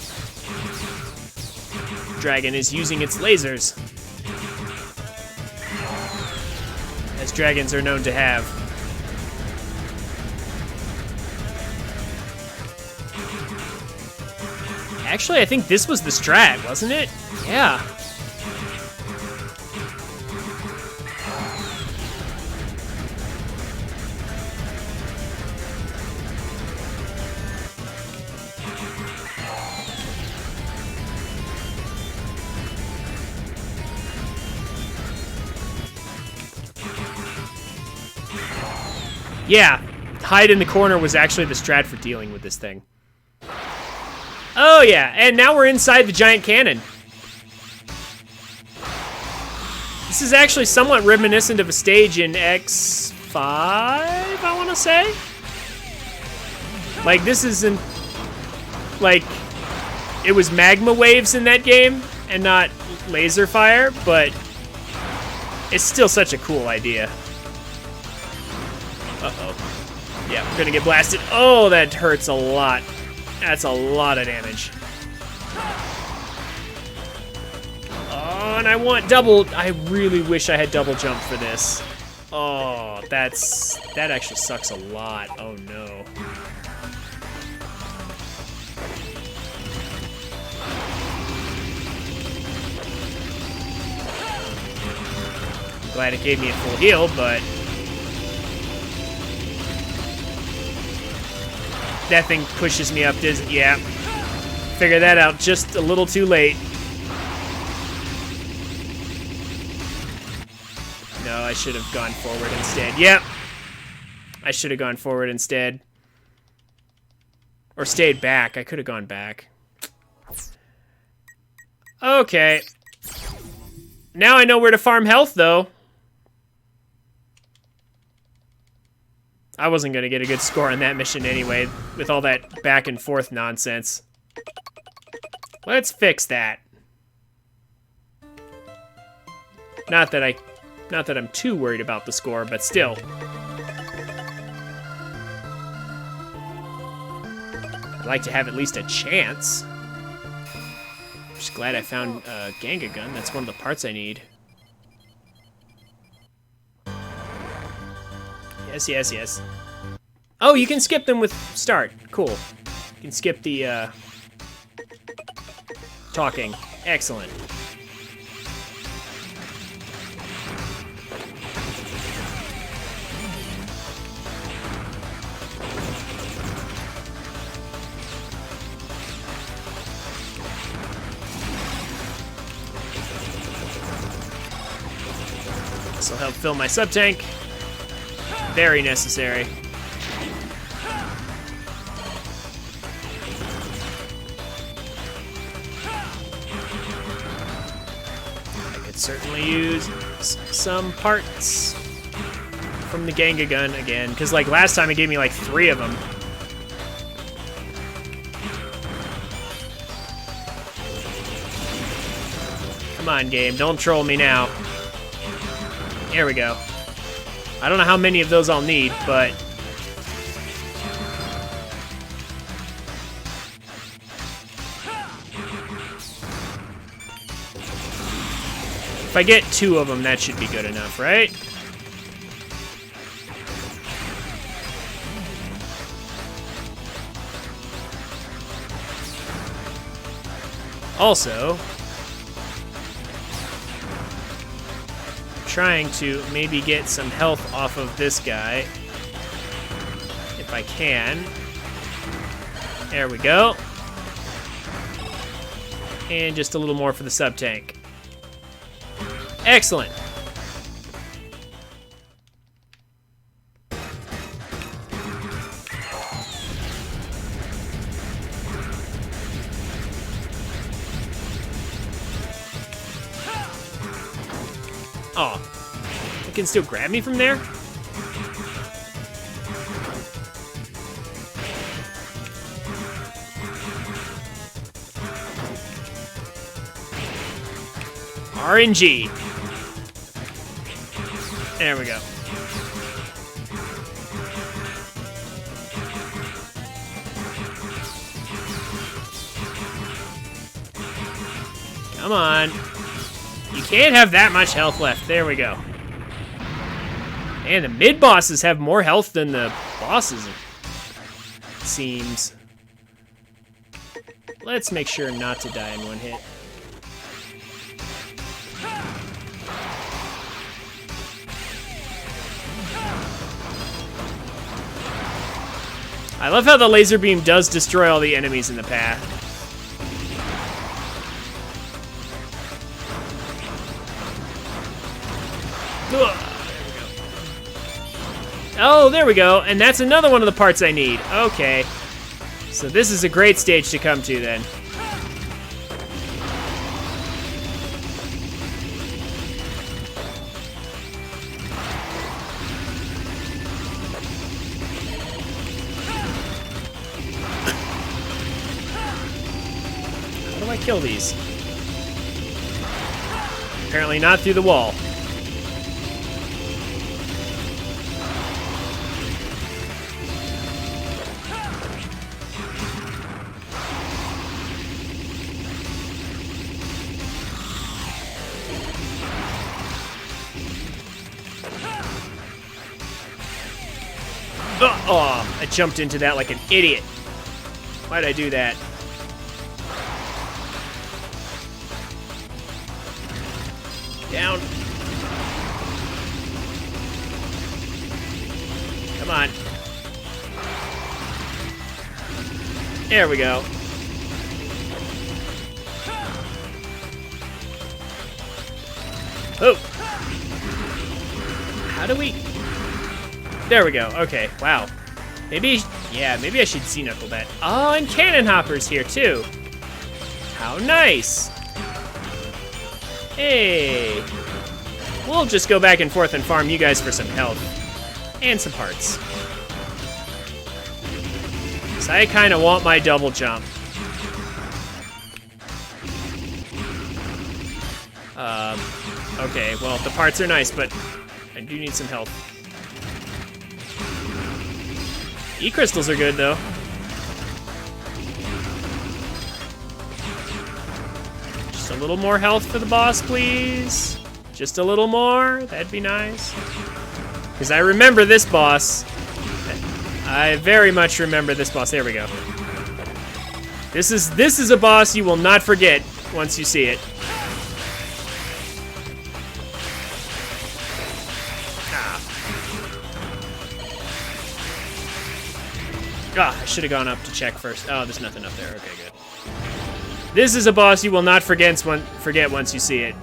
Dragon is using its lasers, as dragons are known to have. Actually, I think this was the strat, wasn't it? Yeah. Yeah, hide in the corner was actually the strat for dealing with this thing. Oh yeah, and now we're inside the giant cannon. This is actually somewhat reminiscent of a stage in X5, I want to say. Like, this isn't, like, it was magma waves in that game and not laser fire, but it's still such a cool idea. Uh-oh. Yeah, we're gonna get blasted. Oh, that hurts a lot. That's a lot of damage. Oh, and I want double. I really wish I had double jump for this. Oh, that actually sucks a lot. Oh no. Glad it gave me a full heal, but that thing pushes me up, doesn't? Yeah. Figure that out just a little too late. No, I should have gone forward instead. Yep. I should have gone forward instead. Or stayed back. I could have gone back. Okay. Now I know where to farm health, though. I wasn't going to get a good score on that mission anyway, with all that back and forth nonsense. Let's fix that. Not that I'm too worried about the score, but still. I'd like to have at least a chance. I'm just glad I found a Ganga gun. That's one of the parts I need. Yes, yes, yes. Oh, you can skip them with start. Cool. You can skip the, talking. Excellent. This will help fill my sub-tank. Very necessary. I could certainly use some parts from the Ganga gun again, because like last time it gave me like 3 of them. Come on, game, don't troll me now. There we go. I don't know how many of those I'll need, but if I get 2 of them, that should be good enough, right? Also, trying to maybe get some health off of this guy if I can. There we go. And just a little more for the sub-tank. Excellent. Oh, it can still grab me from there? RNG. There we go. Come on. You can't have that much health left. There we go. And the mid-bosses have more health than the bosses, it seems. Let's make sure not to die in one hit. I love how the laser beam does destroy all the enemies in the path. Oh, there we go. And that's another one of the parts I need. Okay. So this is a great stage to come to then. How do I kill these? Apparently not through the wall. Oh, I jumped into that like an idiot. Why'd I do that? Down. Come on. There we go. Oh. How do we... There we go. Okay, wow. Maybe I should see Knuckle that. Oh, and Cannon Hopper's here too. How nice. Hey. We'll just go back and forth and farm you guys for some health. And some parts. So I kind of want my double jump. Okay, well, the parts are nice, but I do need some health. E-crystals are good, though. Just a little more health for the boss, please. Just a little more. That'd be nice. Because I remember this boss. I very much remember this boss. There we go. This is a boss you will not forget once you see it. Ah, I should have gone up to check first. Oh, there's nothing up there. Okay, good. This is a boss you will not forget once you see it.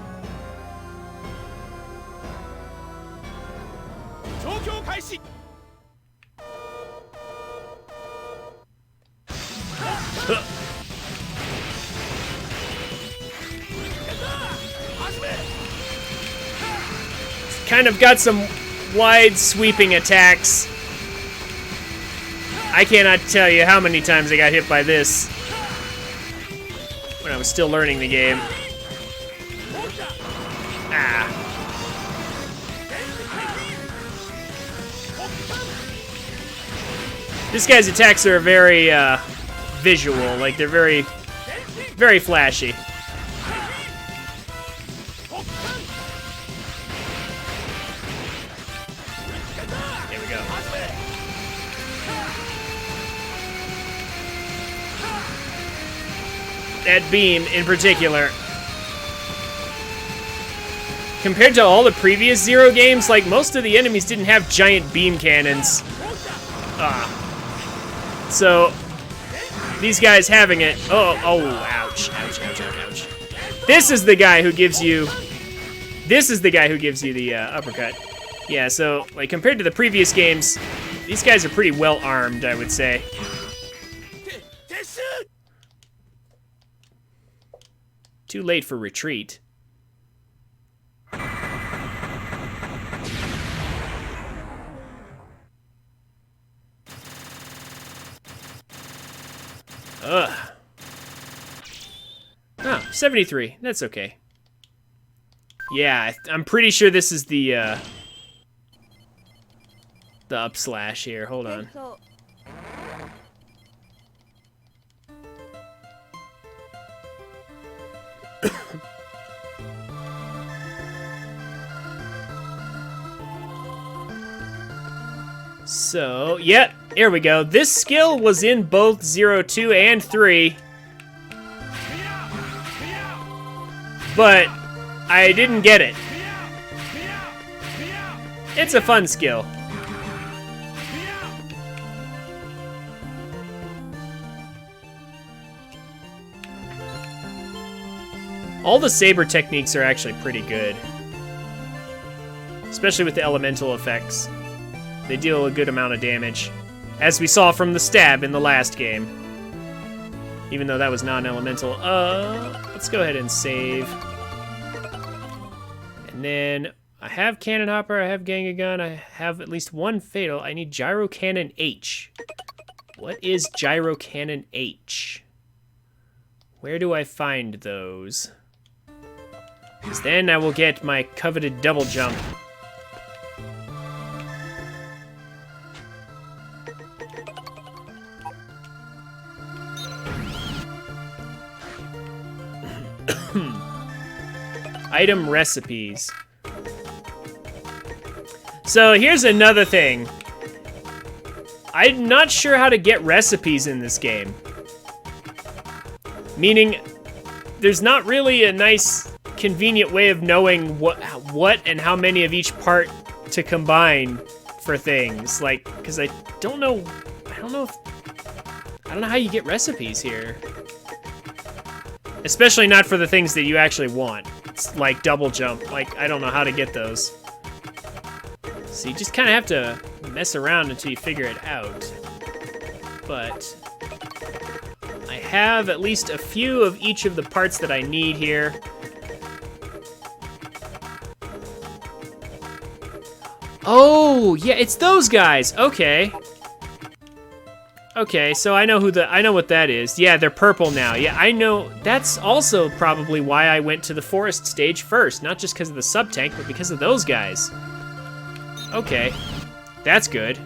Kind of got some wide sweeping attacks. I cannot tell you how many times I got hit by this when I was still learning the game. Ah. This guy's attacks are very visual, like they're very, very flashy. There we go. That beam in particular. Compared to all the previous Zero games, like most of the enemies didn't have giant beam cannons. So these guys having it. Oh, ouch, ouch, ouch, ouch, ouch. This is the guy who gives you. This is the guy who gives you the uppercut. Yeah, so like compared to the previous games, these guys are pretty well armed, I would say. Too late for retreat. Ugh. Oh, 73. That's okay. Yeah, I'm pretty sure this is the up slash here. Hold on. So, yeah, here we go. This skill was in both 0, 2, and 3. But I didn't get it. It's a fun skill. All the saber techniques are actually pretty good. Especially with the elemental effects. They deal a good amount of damage. As we saw from the stab in the last game. Even though that was non-elemental. Let's go ahead and save. And then I have Cannon Hopper, I have Gangagun, I have at least one Fatal. I need Gyro Cannon H. What is Gyro Cannon H? Where do I find those? Because then I will get my coveted double jump. Item recipes. So here's another thing. I'm not sure how to get recipes in this game. Meaning, there's not really a nice, convenient way of knowing what and how many of each part to combine for things. Like, because I don't know how you get recipes here. Especially not for the things that you actually want. It's like double jump. Like, I don't know how to get those. So you just kind of have to mess around until you figure it out. But I have at least a few of each of the parts that I need here. Oh, yeah, it's those guys. Okay. Okay, so I know what that is. Yeah, they're purple now. Yeah, I know. That's also probably why I went to the forest stage first. Not just because of the sub-tank, but because of those guys. Okay, that's good.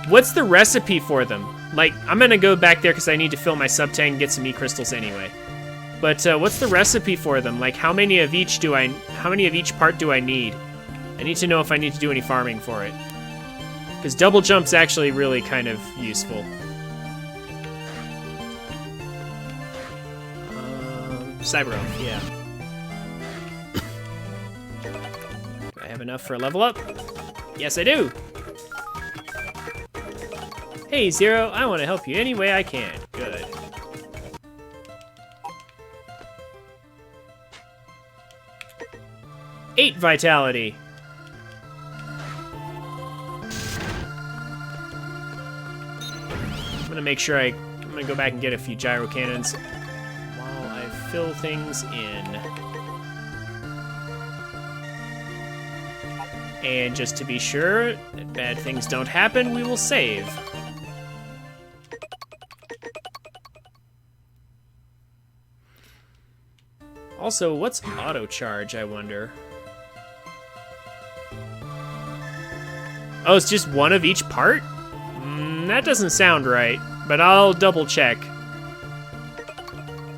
What's the recipe for them? Like, I'm gonna go back there because I need to fill my sub-tank and get some E-crystals anyway. But what's the recipe for them? Like, how many of each part do I need? I need to know if I need to do any farming for it. Because double jump's actually really kind of useful. Cyber Elf, yeah. Do I have enough for a level up? Yes, I do! Hey, Zero, I want to help you any way I can. Good. Eight vitality. I'm gonna make sure I'm gonna go back and get a few gyro cannons while I fill things in. And just to be sure that bad things don't happen, we will save. Also, what's auto charge, I wonder? Oh, it's just one of each part? That doesn't sound right, but I'll double check.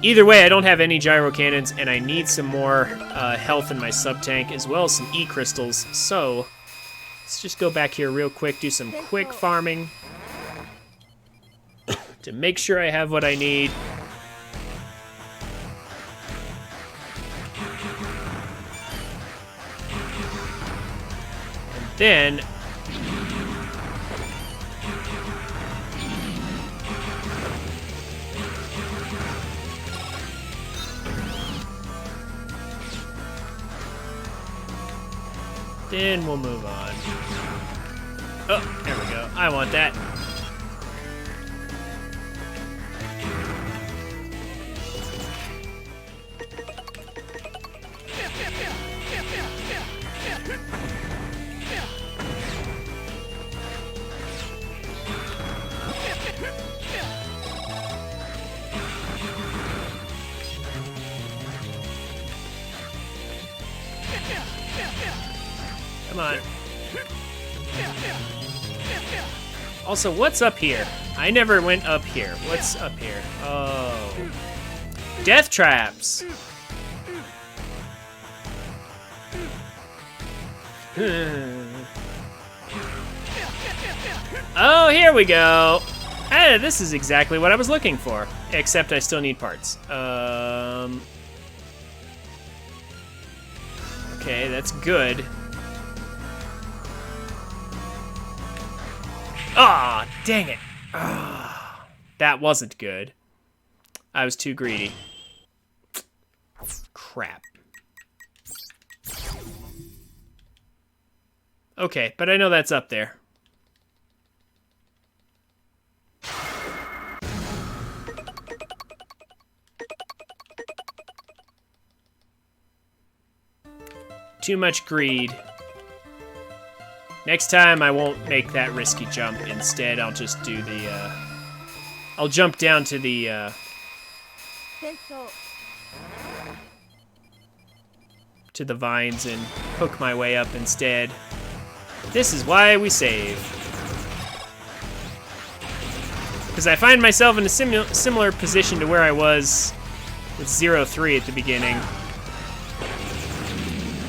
Either way, I don't have any gyro cannons, and I need some more health in my sub-tank, as well as some E-crystals. So, let's just go back here real quick, do some quick farming to make sure I have what I need. And then we'll move on. Oh, there we go. I want that. Come on. Also, what's up here? I never went up here. What's up here? Oh. Death traps! Oh, here we go! Hey, this is exactly what I was looking for. Except I still need parts. Okay, that's good. Ah, oh, dang it. Ah, that wasn't good. I was too greedy. Crap. Okay, but I know that's up there. Too much greed. Next time I won't make that risky jump. Instead, I'll just do the, I'll jump down to the, to the vines and hook my way up instead. This is why we save. Because I find myself in a similar position to where I was with 0-3 at the beginning.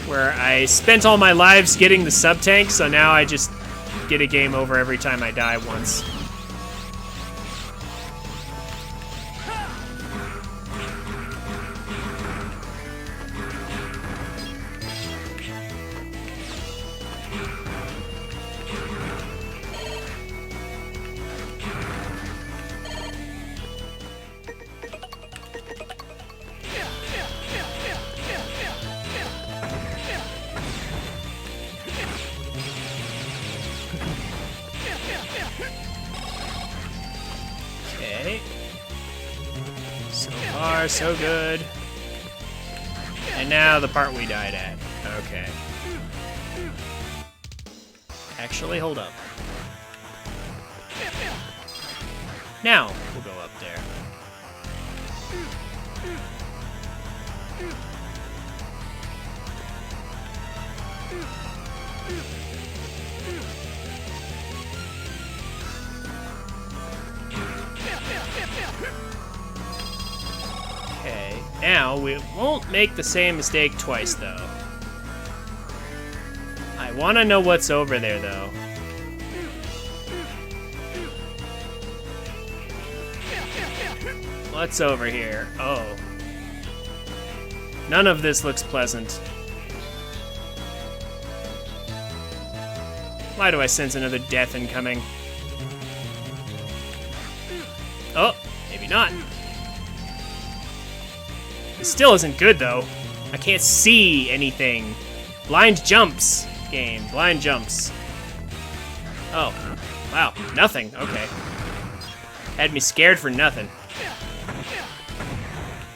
Where I spent all my lives getting the sub-tank, so now I just get a game over every time I die once. Okay. So far, so good. And now the part we died at. Okay. Actually, hold up. Now, we'll go up there. Okay, now we won't make the same mistake twice, though. I want to know what's over there, though. What's over here? Oh. None of this looks pleasant. Why do I sense another death incoming? Oh, maybe not. It still isn't good, though. I can't see anything. Blind jumps, game. Blind jumps. Oh, wow. Nothing. Okay. Had me scared for nothing.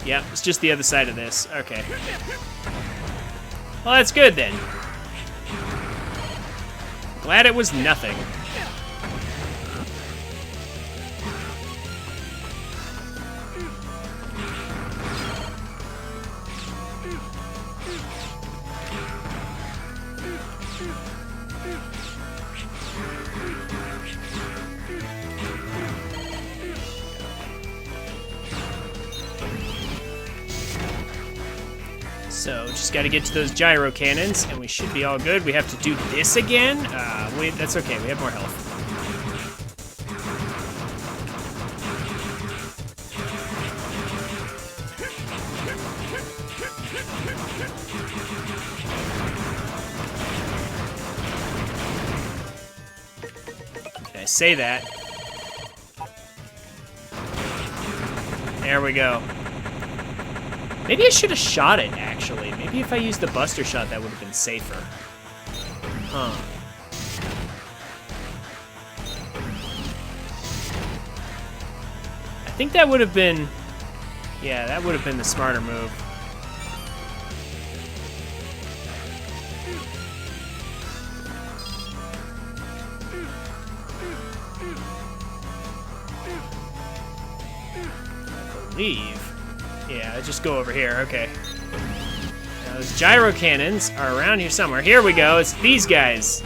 Yeah, it's just the other side of this. Okay. Well, that's good, then. Glad it was nothing. So, just gotta get to those gyro cannons, and we should be all good. We have to do this again? Wait, that's okay, we have more health. Can I say that? There we go. Maybe I should have shot it, actually. Maybe if I used the Buster Shot, that would have been safer. Huh. I think that would have been... Yeah, that would have been the smarter move. I believe... Yeah, just go over here, okay. Those gyro cannons are around here somewhere. Here we go. It's these guys.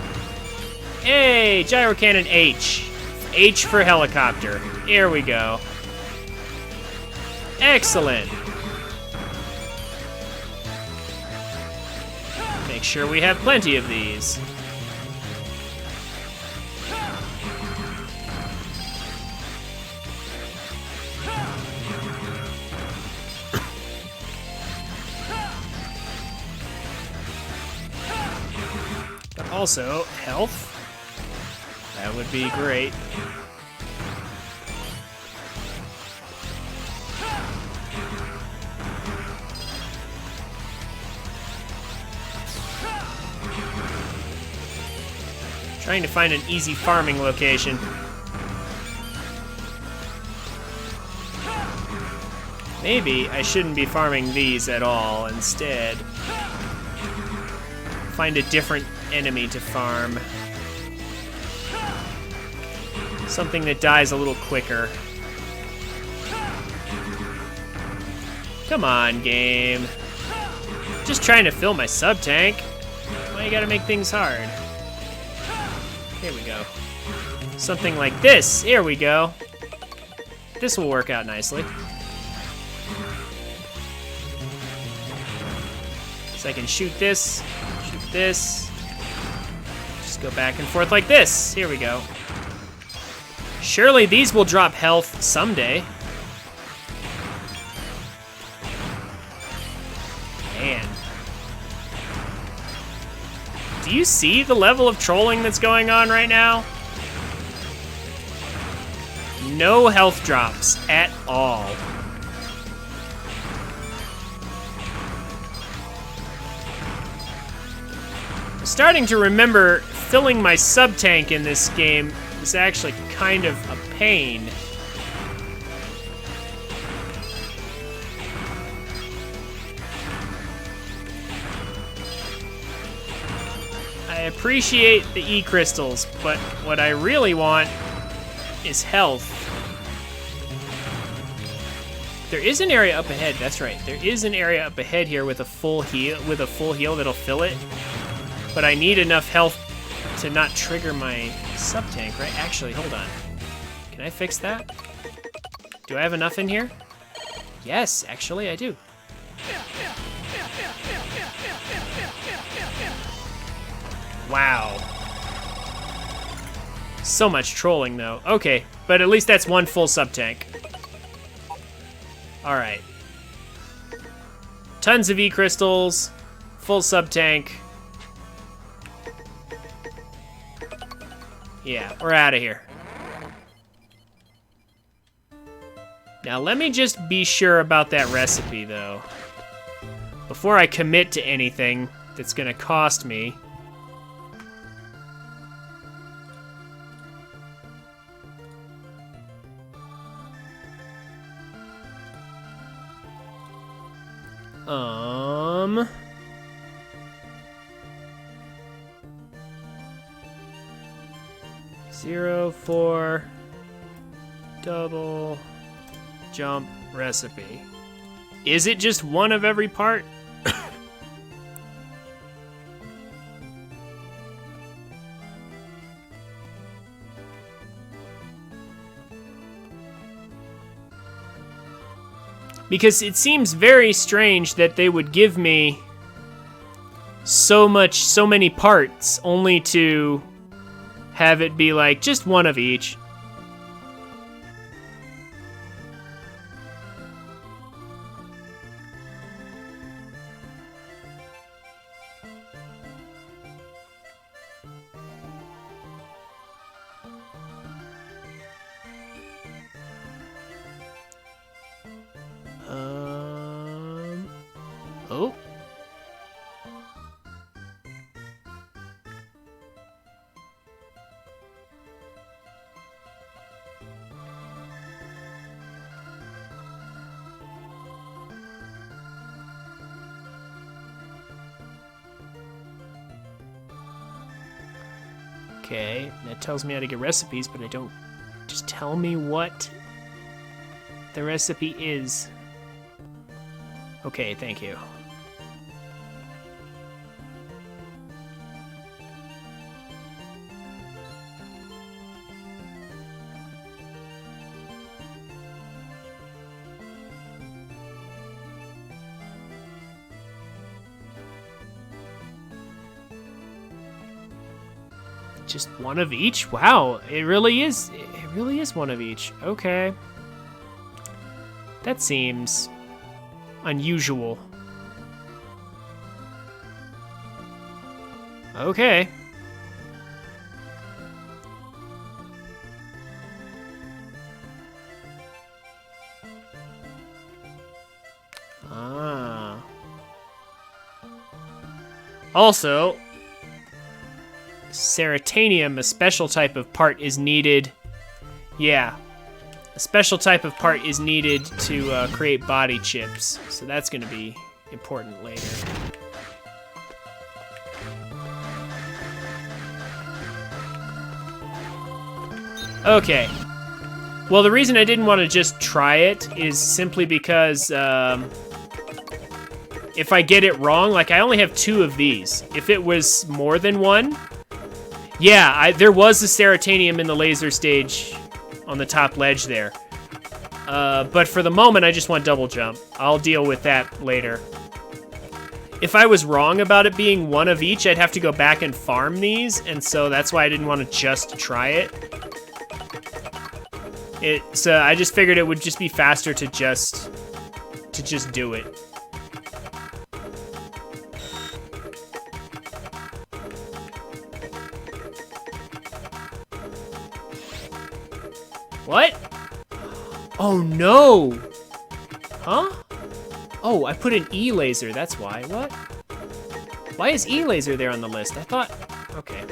Hey, gyro cannon H. H for helicopter. Here we go. Excellent. Make sure we have plenty of these. But also, health. That would be great. Trying to find an easy farming location. Maybe I shouldn't be farming these at all. Instead, find a different enemy to farm. Something that dies a little quicker. Come on, game. Just trying to fill my sub-tank. Why you gotta make things hard? Here we go. Something like this. Here we go. This will work out nicely. So I can shoot this, Just go back and forth like this. Here we go. Surely these will drop health someday. Man. Do you see the level of trolling that's going on right now? No health drops at all. I'm starting to remember filling my sub-tank in this game is actually kind of a pain. I appreciate the E-crystals, but what I really want is health. There is an area up ahead, that's right. There is an area up ahead here with a full heal that'll fill it. But I need enough health to not trigger my sub-tank, right? Actually, hold on. Can I fix that? Do I have enough in here? Yes, actually I do. Wow. So much trolling, though. Okay, but at least that's one full sub-tank. Alright. Tons of E-crystals. Full sub-tank. Yeah, we're out of here. Now, let me just be sure about that recipe, though. Before I commit to anything that's gonna cost me. Zero, 4, double jump recipe. Is it just one of every part? Because it seems very strange that they would give me so many parts only to have it be like just one of each. Oh. Okay, that tells me how to get recipes, but I don't... Just tell me what the recipe is. Okay, thank you. Just one of each? Wow, it really is one of each. Okay. That seems unusual. Okay. Ah. Also, Ceratanium, a special type of part is needed. Yeah. A special type of part is needed to create body chips. So that's going to be important later. Okay. Well, the reason I didn't want to just try it is simply because if I get it wrong, like I only have 2 of these. If it was more than one, yeah, there was a Ceratanium in the laser stage on the top ledge there. But for the moment, I just want double jump. I'll deal with that later. If I was wrong about it being one of each, I'd have to go back and farm these, and so that's why I didn't want to just try it. So I just figured it would just be faster to just do it. What? Oh no! Huh? Oh, I put an E laser, that's why. What? Why is E laser there on the list? I thought... Okay.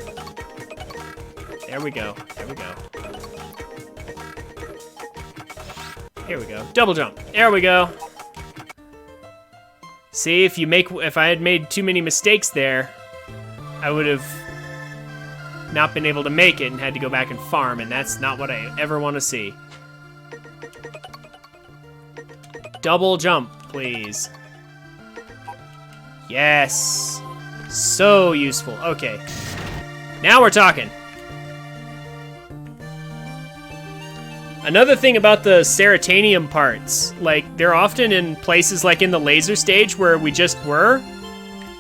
There we go. There we go. Here we go. Double jump. There we go. See, if I had made too many mistakes there, I would have not been able to make it and had to go back and farm, and that's not what I ever want to see. Double jump, please. Yes. So useful. Okay. Now we're talking. Another thing about the Ceratanium parts, like, they're often in places like in the laser stage where we just were.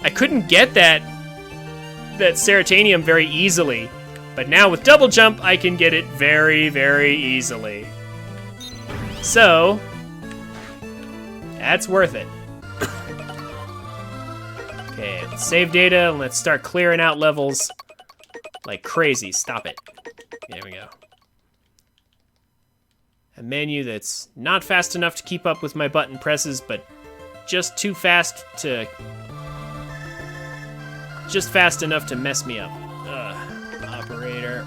I couldn't get that Ceratanium very easily, but now with double jump, I can get it very, very easily. So, that's worth it. Okay, let's save data and let's start clearing out levels like crazy. Stop it. There we go. A menu that's not fast enough to keep up with my button presses, but just too fast to... Just fast enough to mess me up. Operator.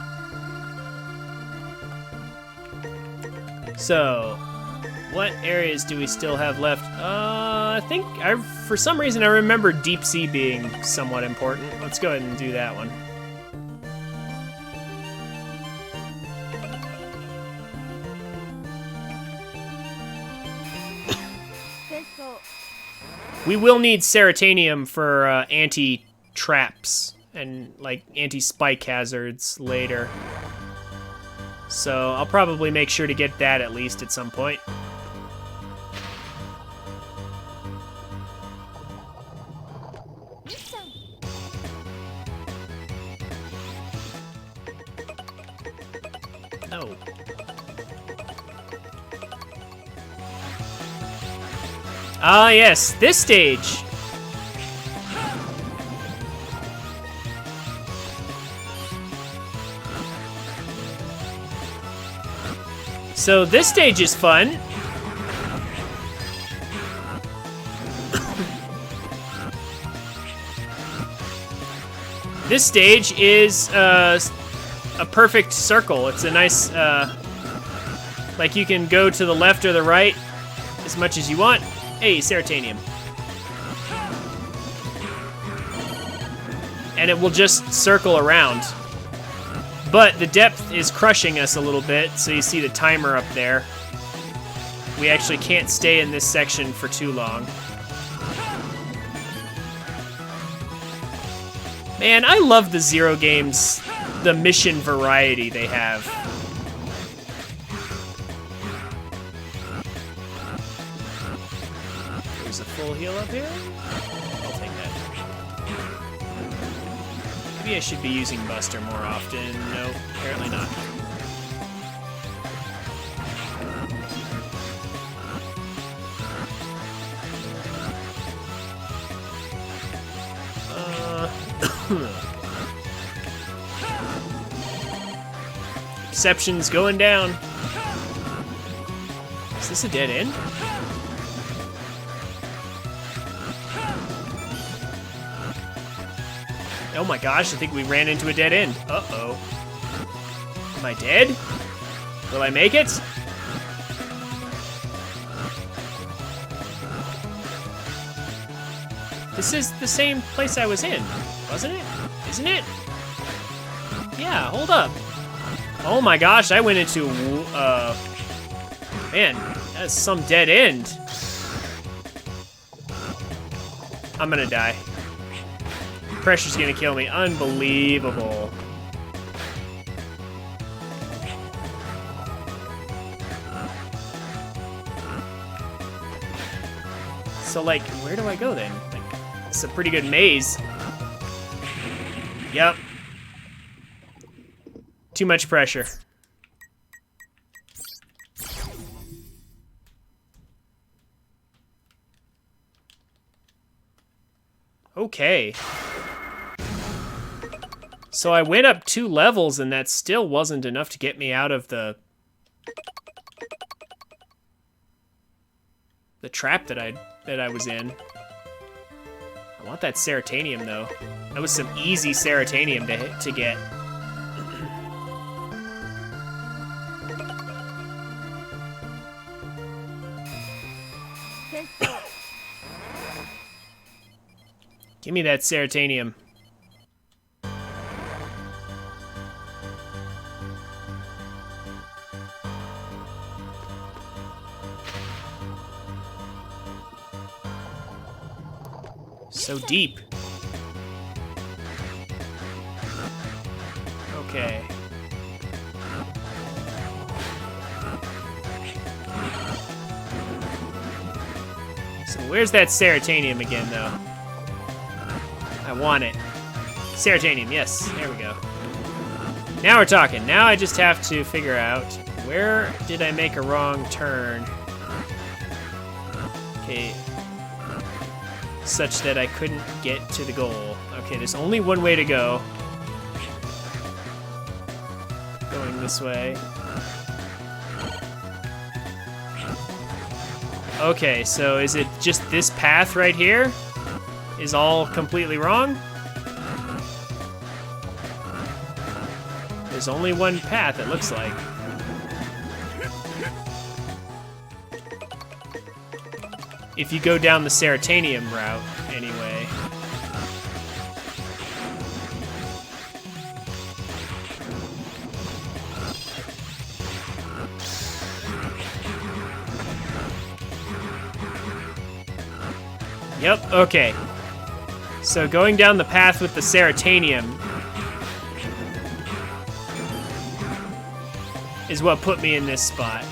So, what areas do we still have left? I think, for some reason, I remember Deep Sea being somewhat important. Let's go ahead and do that one. We will need Ceratanium for anti-traps and like anti-spike hazards later. So I'll probably make sure to get that at least at some point. Oh. Ah, yes, this stage. So this stage is fun. This stage is a perfect circle. It's a nice, like you can go to the left or the right as much as you want. Hey, Ceratanium. And it will just circle around. But the depth is crushing us a little bit, so you see the timer up there. We actually can't stay in this section for too long. Man, I love the Zero games, the mission variety they have. There's a full heal up here. I'll take that. Maybe I should be using Buster more often. No, apparently not. Perception's going down. Is this a dead end? Oh my gosh, I think we ran into a dead end. Uh-oh. Am I dead? Will I make it? This is the same place I was in, wasn't it? Isn't it? Yeah, hold up. Oh my gosh, I went into, man, that's some dead end. I'm gonna die. Pressure's gonna kill me. Unbelievable. So, like, where do I go then? Like, it's a pretty good maze. Yep. Too much pressure. Okay. So I went up 2 levels and that still wasn't enough to get me out of the trap that I was in. I want that Ceratanium though. That was some easy Ceratanium to get. Give me that Ceratanium. So deep. Okay. So where's that Ceratanium again, though? I want it. Ceratanium, yes. There we go. Now we're talking. Now I just have to figure out where did I make a wrong turn. Okay. Such that I couldn't get to the goal. Okay, there's only one way to go. Going this way. Okay, so is it just this path right here? Is all completely wrong? There's only one path, it looks like. If you go down the Ceratanium route, anyway. Yep, okay. So going down the path with the Ceratanium is what put me in this spot.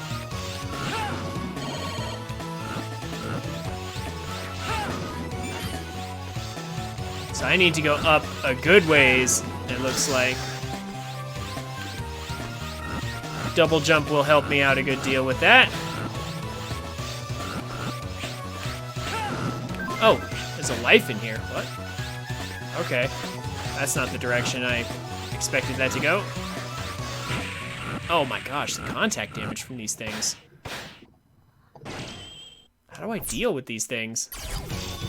So I need to go up a good ways, it looks like. Double jump will help me out a good deal with that. Oh, there's a life in here. What? Okay. That's not the direction I expected that to go. Oh my gosh, the contact damage from these things. How do I deal with these things?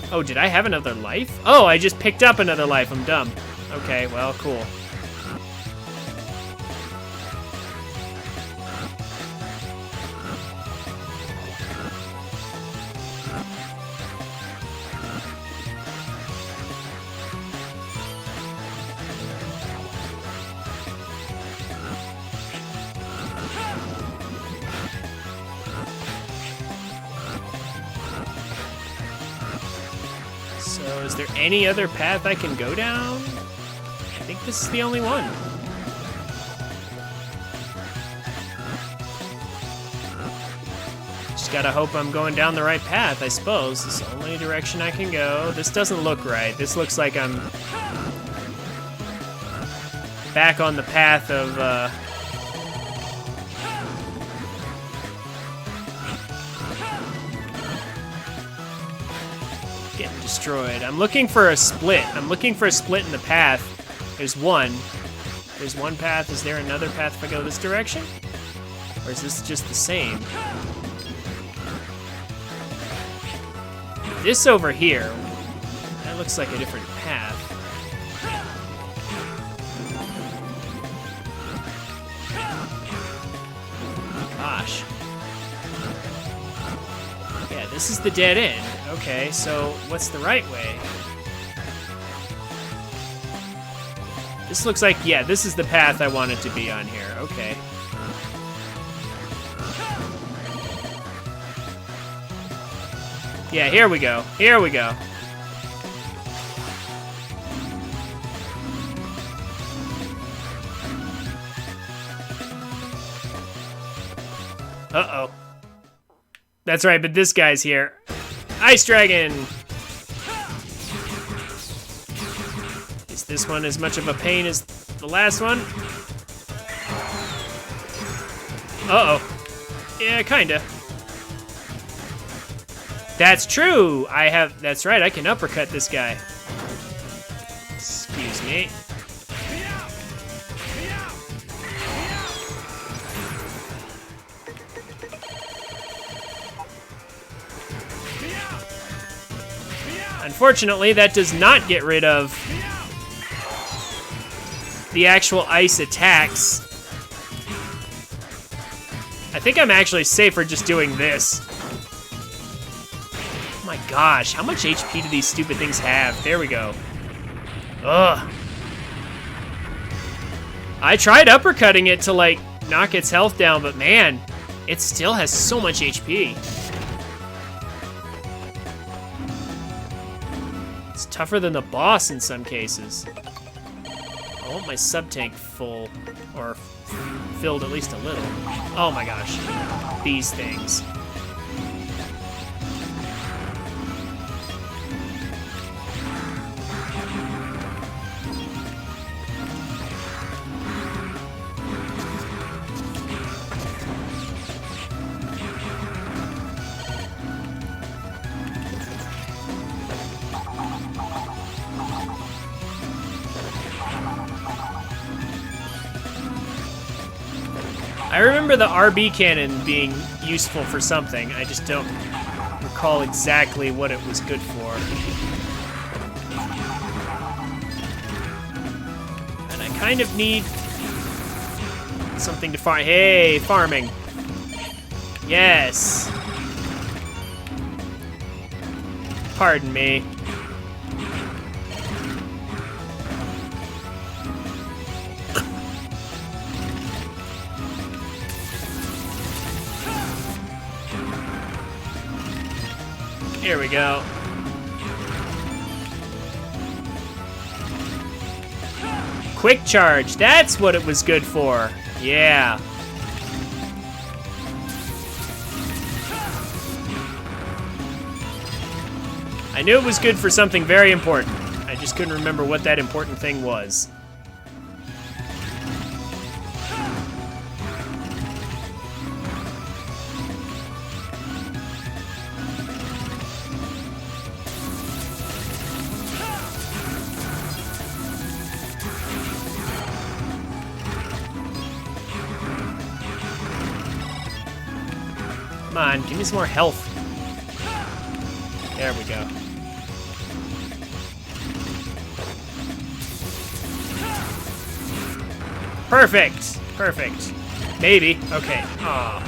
Oh, did I have another life? Oh, I just picked up another life. I'm dumb. Okay, well, cool. So is there any other path I can go down? I think this is the only one. Just gotta hope I'm going down the right path, I suppose. This is the only direction I can go. This doesn't look right. This looks like I'm back on the path of, getting destroyed. I'm looking for a split. I'm looking for a split in the path. There's one. There's one path. Is there another path if I go this direction? Or is this just the same? This over here, that looks like a different path. Gosh. Yeah, this is the dead end. Okay, so what's the right way? This looks like, yeah, this is the path I want it to be on here. Okay. Yeah, here we go. Here we go. Uh-oh. That's right, but this guy's here. Ice Dragon! Is this one as much of a pain as the last one? Uh-oh. Yeah, kinda. That's true! That's right, I can uppercut this guy. Excuse me. Unfortunately, that does not get rid of the actual ice attacks. I think I'm actually safer just doing this. Oh my gosh, how much HP do these stupid things have? There we go. Ugh. I tried uppercutting it to, like, knock its health down, but man, it still has so much HP. It's tougher than the boss in some cases. I want my sub-tank full, or filled at least a little. Oh my gosh, these things. I remember the RB cannon being useful for something. I just don't recall exactly what it was good for. And I kind of need something to farm. Hey, farming. Yes. Pardon me. Here we go. Quick charge, that's what it was good for. Yeah. I knew it was good for something very important. I just couldn't remember what that important thing was. Come on, give me some more health. There we go. Perfect! Perfect. Maybe. Okay. Oh,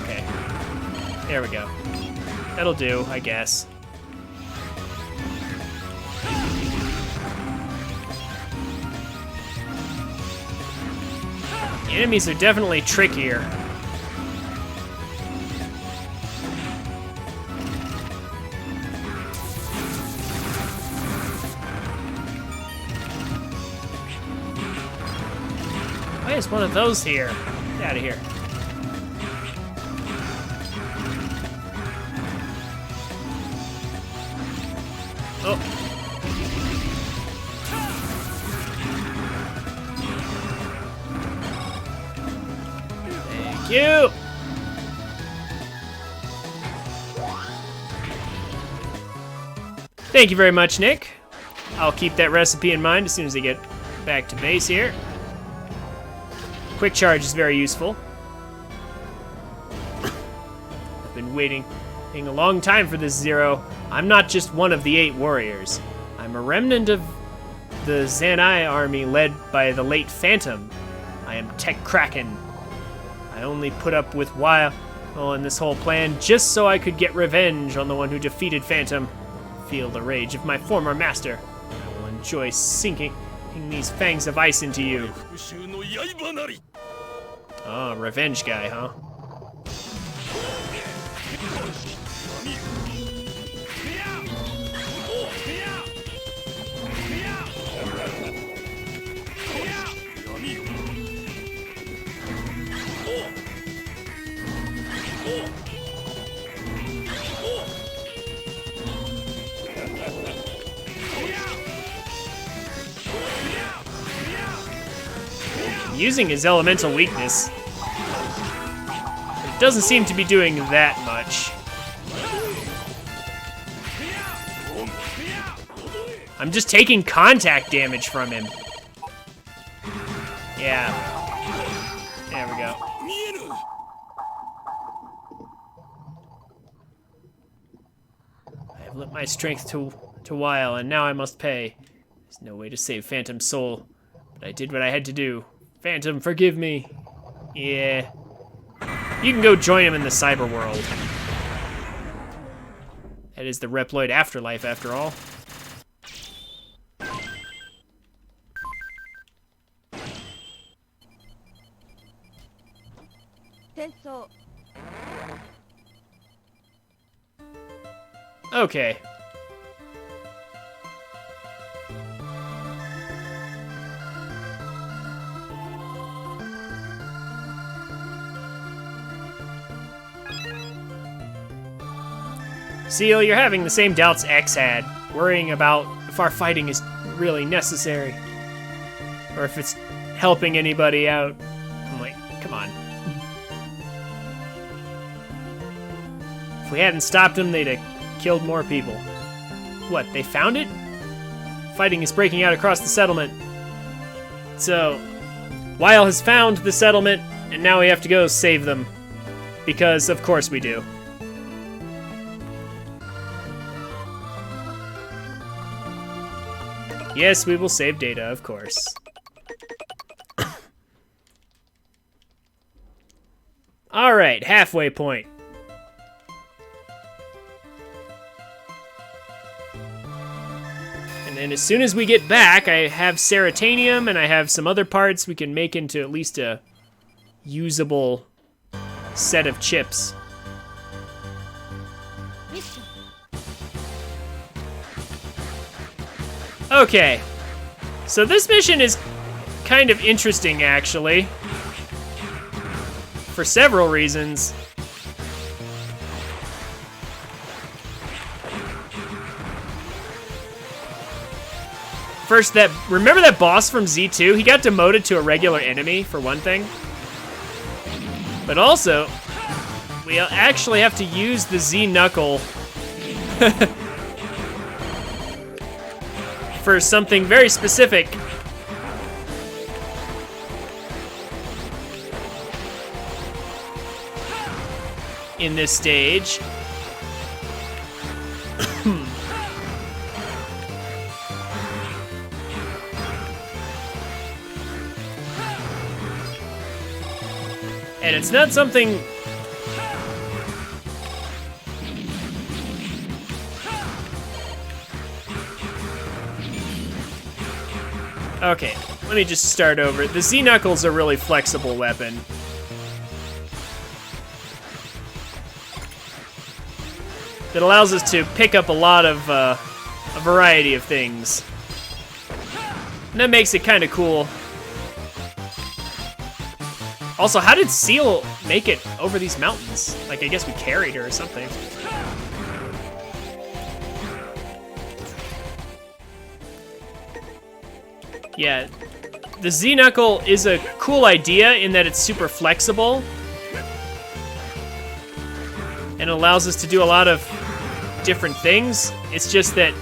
okay. There we go. That'll do, I guess. The enemies are definitely trickier. Why is one of those here? Get out of here. Oh. Thank you! Thank you very much, Nick. I'll keep that recipe in mind as soon as I get back to base here. Quick charge is very useful. I've been waiting a long time for this, Zero. I'm not just one of the 8 warriors. I'm a remnant of the Zanai army led by the late Phantom. I am Tech Kraken. I only put up with Weil in this whole plan just so I could get revenge on the one who defeated Phantom. Feel the rage of my former master. I will enjoy sinking these fangs of ice into you. Oh, revenge guy, huh? Using his elemental weakness. It doesn't seem to be doing that much. I'm just taking contact damage from him. Yeah. There we go. I have let my strength to Weil, and now I must pay. There's no way to save Phantom's soul, but I did what I had to do. Phantom, forgive me. Yeah. You can go join him in the cyber world. That is the Reploid afterlife, after all. Okay. Seal, you're having the same doubts X had, worrying about if our fighting is really necessary, or if it's helping anybody out. I'm like, come on. If we hadn't stopped them, they'd have killed more people. What, they found it? Fighting is breaking out across the settlement. So, Weil has found the settlement, and now we have to go save them. Because, of course we do. Yes, we will save data, of course. Alright, halfway point. And then as soon as we get back, I have Ceratanium and I have some other parts we can make into at least a usable set of chips. Okay, so this mission is kind of interesting, actually, for several reasons. First, remember that boss from Z2? He got demoted to a regular enemy, for one thing. But also, we actually have to use the Z-Knuckle for something very specific. In this stage. And it's not something... Okay, let me just start over. The Z-Knuckle's a really flexible weapon. That allows us to pick up a lot of, a variety of things. And that makes it kind of cool. Also, how did Seal make it over these mountains? Like, I guess we carried her or something. Yeah, the Z-Knuckle is a cool idea in that it's super flexible, and it allows us to do a lot of different things. It's just that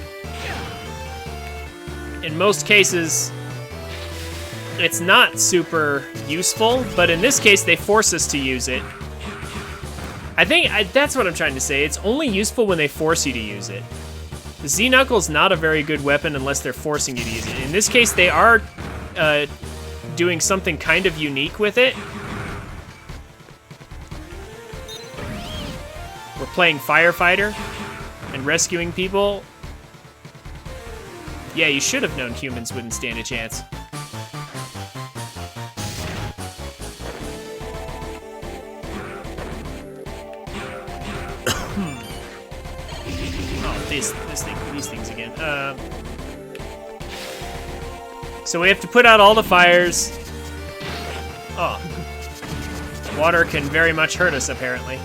in most cases, it's not super useful, but in this case, they force us to use it. I think that's what I'm trying to say. It's only useful when they force you to use it. The Z-Knuckle's not a very good weapon unless they're forcing you to use it. In this case, they are doing something kind of unique with it. We're playing firefighter and rescuing people. Yeah, you should have known humans wouldn't stand a chance. These things again. So we have to put out all the fires. Oh. Water can very much hurt us, apparently.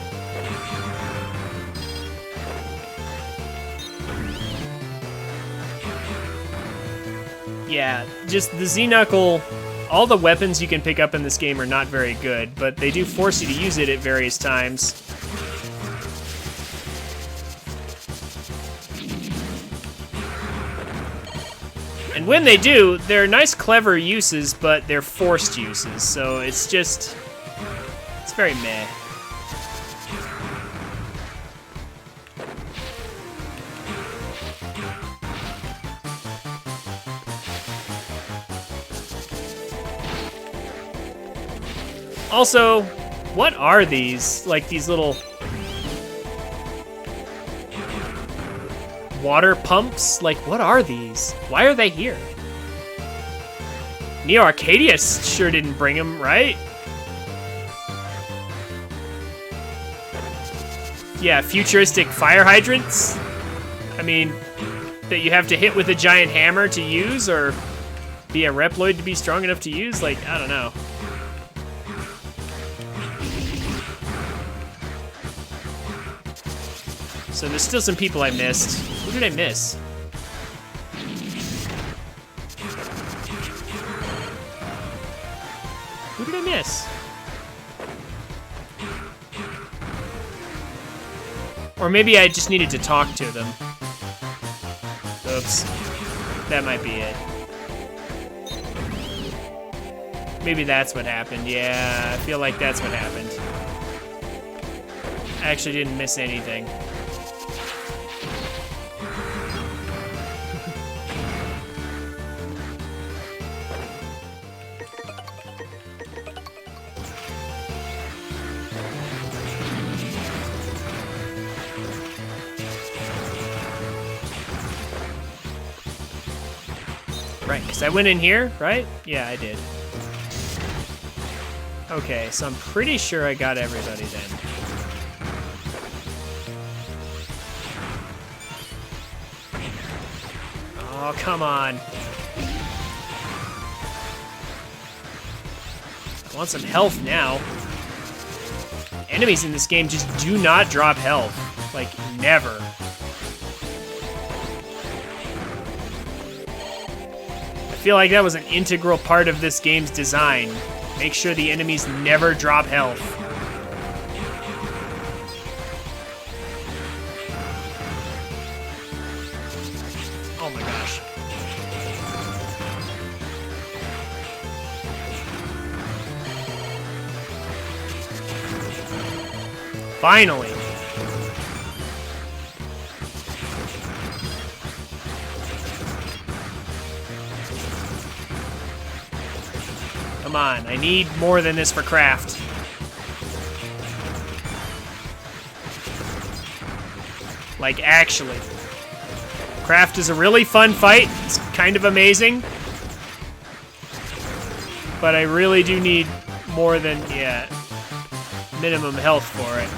Yeah, just the Z-Knuckle, all the weapons you can pick up in this game are not very good, but they do force you to use it at various times. And when they do, they're nice, clever uses, but they're forced uses, so it's just... it's very meh. Also, what are these? Like, these little... water pumps? Like, what are these? Why are they here? Neo Arcadia sure didn't bring them, right? Yeah, futuristic fire hydrants? I mean, that you have to hit with a giant hammer to use, or be a Reploid to be strong enough to use? Like, I don't know. So there's still some people I missed. Who did I miss? Who did I miss? Or maybe I just needed to talk to them. Oops. That might be it. Maybe that's what happened. Yeah, I feel like that's what happened. I actually didn't miss anything. Right, because I went in here, right? Yeah, I did. Okay, so I'm pretty sure I got everybody then. Oh, come on. I want some health now. Enemies in this game just do not drop health. Like, never. I feel like that was an integral part of this game's design. Make sure the enemies never drop health. Oh my gosh. Finally. Come on, I need more than this for craft. Like, actually. Craft is a really fun fight. It's kind of amazing. But I really do need more than, yeah, minimum health for it.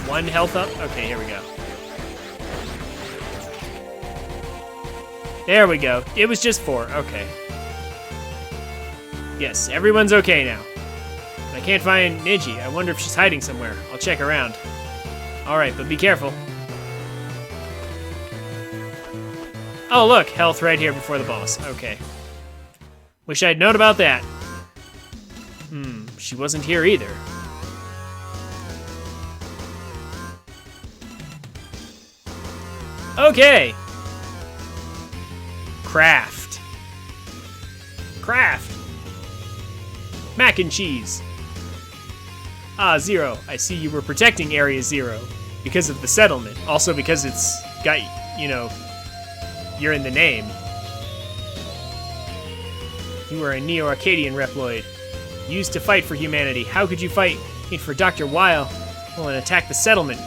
One health up? Okay, here we go. There we go. It was just 4. Okay. Yes, everyone's okay now. I can't find Niji. I wonder if she's hiding somewhere. I'll check around. Alright, but be careful. Oh, look. Health right here before the boss. Okay. Wish I'd known about that. She wasn't here either. Okay. Craft. Mac and cheese. Ah, Zero, I see you were protecting Area Zero because of the settlement. Also because it's got, you know, you're in the name. You were a Neo-Arcadian Reploid, used to fight for humanity. How could you fight for Dr. Weil and attack the settlement?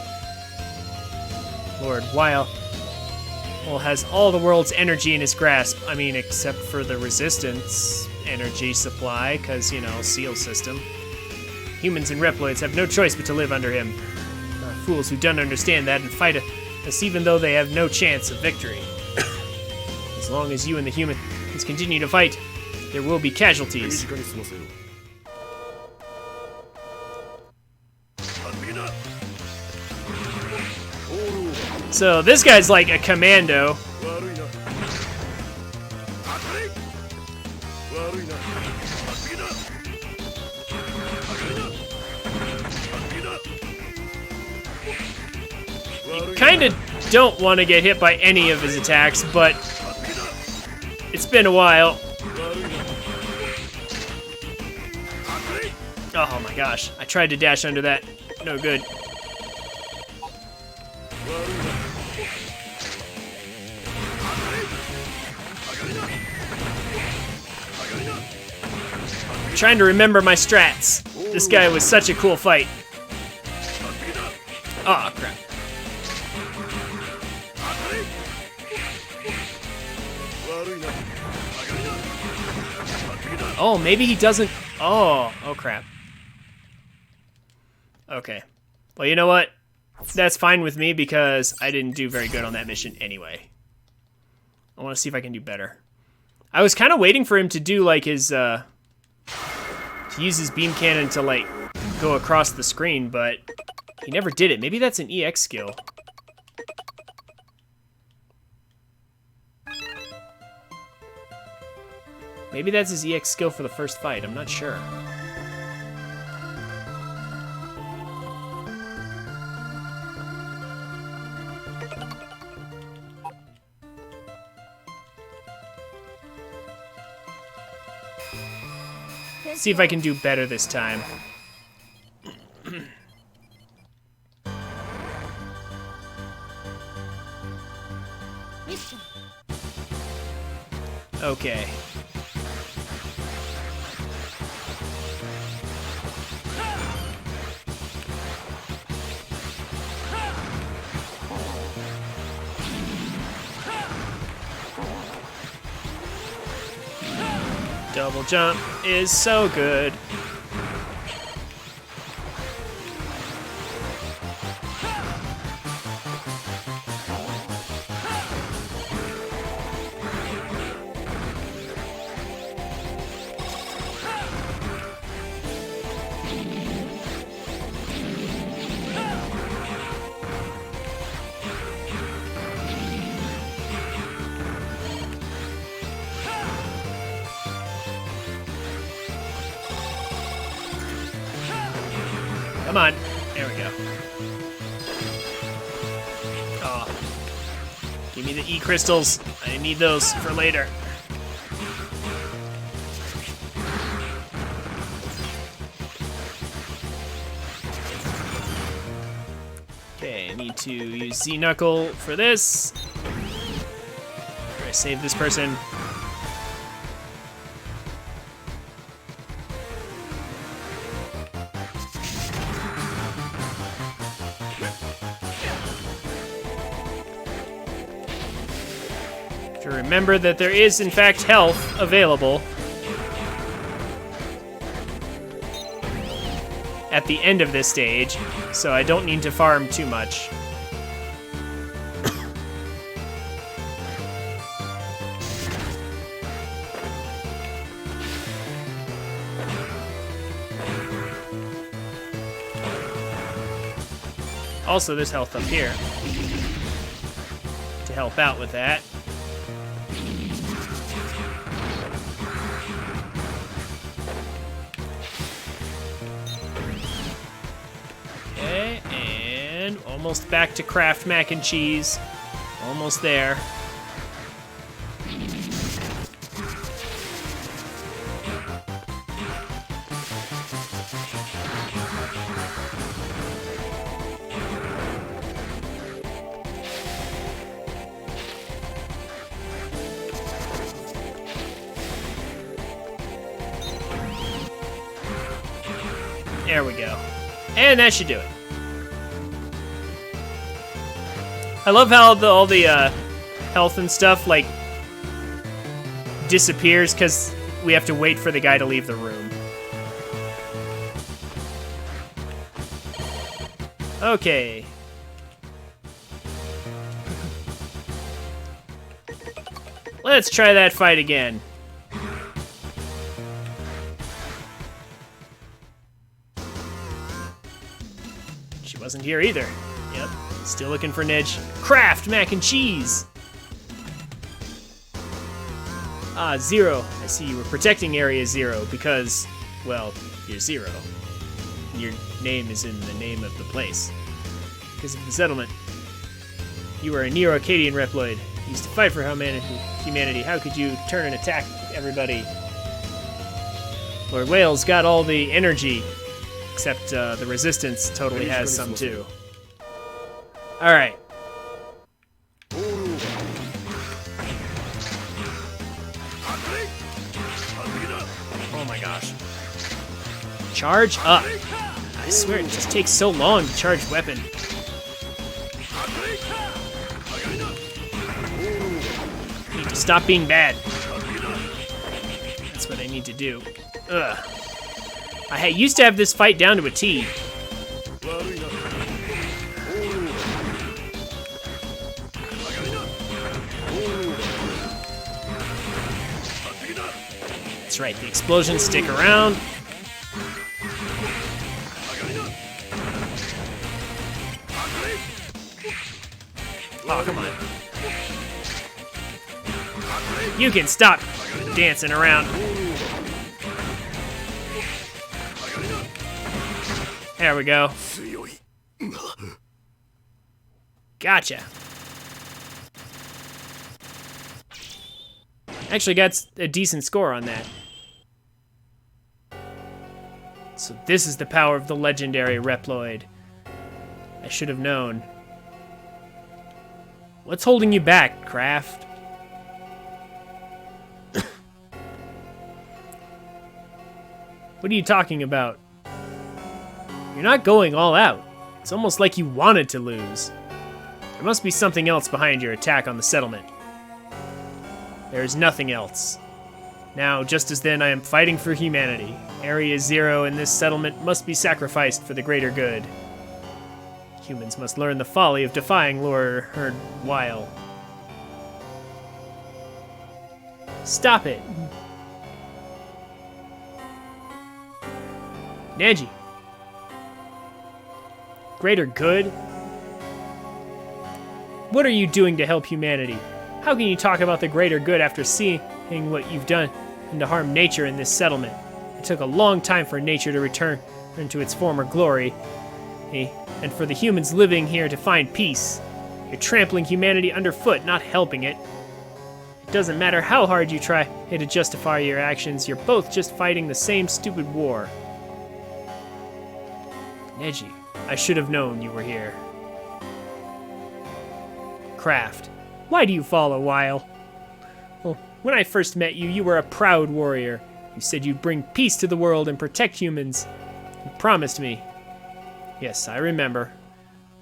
Lord Weil has all the world's energy in his grasp. I mean, except for the Resistance energy supply, because, you know, seal system. Humans and Reploids have no choice but to live under him. Fools who don't understand that and fight us even though they have no chance of victory. As long as you and the humans continue to fight, there will be casualties. So this guy's like a commando. You kind of don't want to get hit by any of his attacks, but it's been a while. Oh my gosh, I tried to dash under that. No good. I'm trying to remember my strats. This guy was such a cool fight. Oh crap. Oh, maybe he doesn't. Oh crap. Okay. Well, you know what? That's fine with me because I didn't do very good on that mission anyway. I want to see if I can do better. I was kind of waiting for him to do like his, to use his beam cannon to like go across the screen, but he never did it. Maybe that's an EX skill. Maybe that's his EX skill for the first fight. I'm not sure. See if I can do better this time. Okay. Double jump is so good. Come on. There we go. Oh. Give me the E-crystals. I need those for later. Okay, I need to use Z-Knuckle for this. Try to save this person. To remember that there is, in fact, health available at the end of this stage, so I don't need to farm too much. Also, there's health up here to help out with that. Almost back to Kraft mac and cheese. Almost there. There we go. And that should do it. I love how all the health and stuff, like, disappears because we have to wait for the guy to leave the room. Okay. Let's try that fight again. She wasn't here either. Yep. Still looking for Nedge. Kraft mac and cheese! Ah, Zero. I see you were protecting Area Zero because, well, you're Zero. Your name is in the name of the place. Because of the settlement. You were a Neo-Arcadian Reploid. You used to fight for humanity. How could you turn and attack everybody? Lord Wales got all the energy, except the Resistance totally has some too. Alright. Oh my gosh. Charge up. I swear it just takes so long to charge weapon. I need to stop being bad. That's what I need to do. Ugh. I used to have this fight down to a T. That's right, the explosions stick around. Oh, come on. You can stop dancing around. There we go. Gotcha. Actually got a decent score on that. So this is the power of the legendary Reploid. I should have known. What's holding you back, Kraft? What are you talking about? You're not going all out. It's almost like you wanted to lose. There must be something else behind your attack on the settlement. There is nothing else. Now, just as then, I am fighting for humanity. Area Zero and this settlement must be sacrificed for the greater good. Humans must learn the folly of defying Lord Weil. Stop it! Neji. Greater good? What are you doing to help humanity? How can you talk about the greater good after seeing what you've done and to harm nature in this settlement? It took a long time for nature to return to its former glory, and for the humans living here to find peace. You're trampling humanity underfoot, not helping it. It doesn't matter how hard you try to justify your actions, you're both just fighting the same stupid war. Neji, I should have known you were here. Kraft, why do you follow Weil? Well, when I first met you, you were a proud warrior. You said you'd bring peace to the world and protect humans. You promised me. Yes, I remember.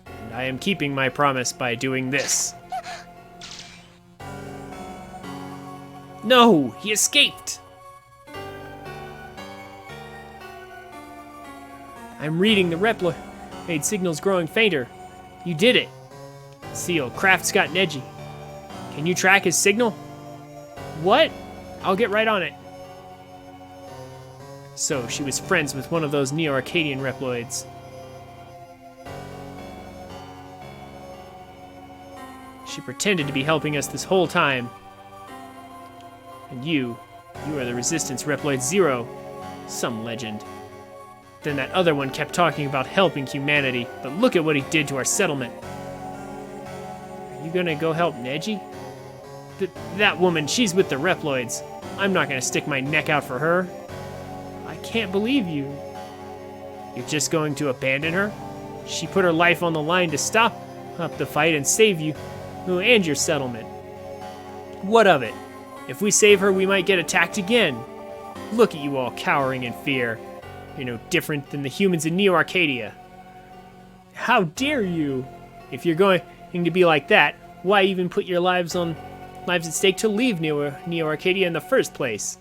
And I am keeping my promise by doing this. No, he escaped! I'm reading the Reploid signals growing fainter. You did it. Seal, Kraft's got Neji. Can you track his signal? What? I'll get right on it. So, she was friends with one of those Neo-Arcadian Reploids. She pretended to be helping us this whole time. And you are the Resistance Reploid Zero. Some legend. Then that other one kept talking about helping humanity, but look at what he did to our settlement. Are you gonna go help Neji? That woman, she's with the Reploids. I'm not gonna stick my neck out for her. I can't believe you. You're just going to abandon her? She put her life on the line to stop up the fight and save you and your settlement. What of it? If we save her, we might get attacked again. Look at you all cowering in fear. You're no different than the humans in Neo Arcadia. How dare you? If you're going to be like that, why even put your lives at stake to leave Neo Arcadia in the first place?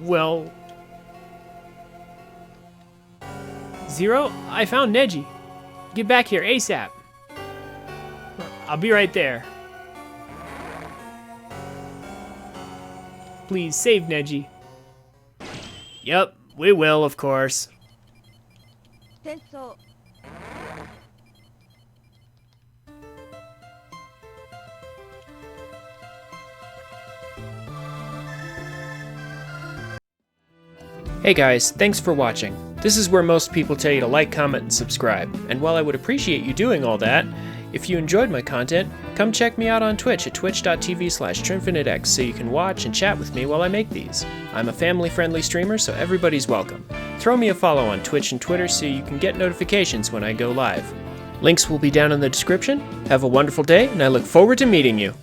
Well, Zero, I found Neji. Get back here ASAP. I'll be right there. Please save Neji. Yep, we will, of course. Hey guys, thanks for watching. This is where most people tell you to like, comment, and subscribe. And while I would appreciate you doing all that, if you enjoyed my content, come check me out on Twitch at twitch.tv/TrinfiniteX so you can watch and chat with me while I make these. I'm a family-friendly streamer, so everybody's welcome. Throw me a follow on Twitch and Twitter so you can get notifications when I go live. Links will be down in the description. Have a wonderful day, and I look forward to meeting you.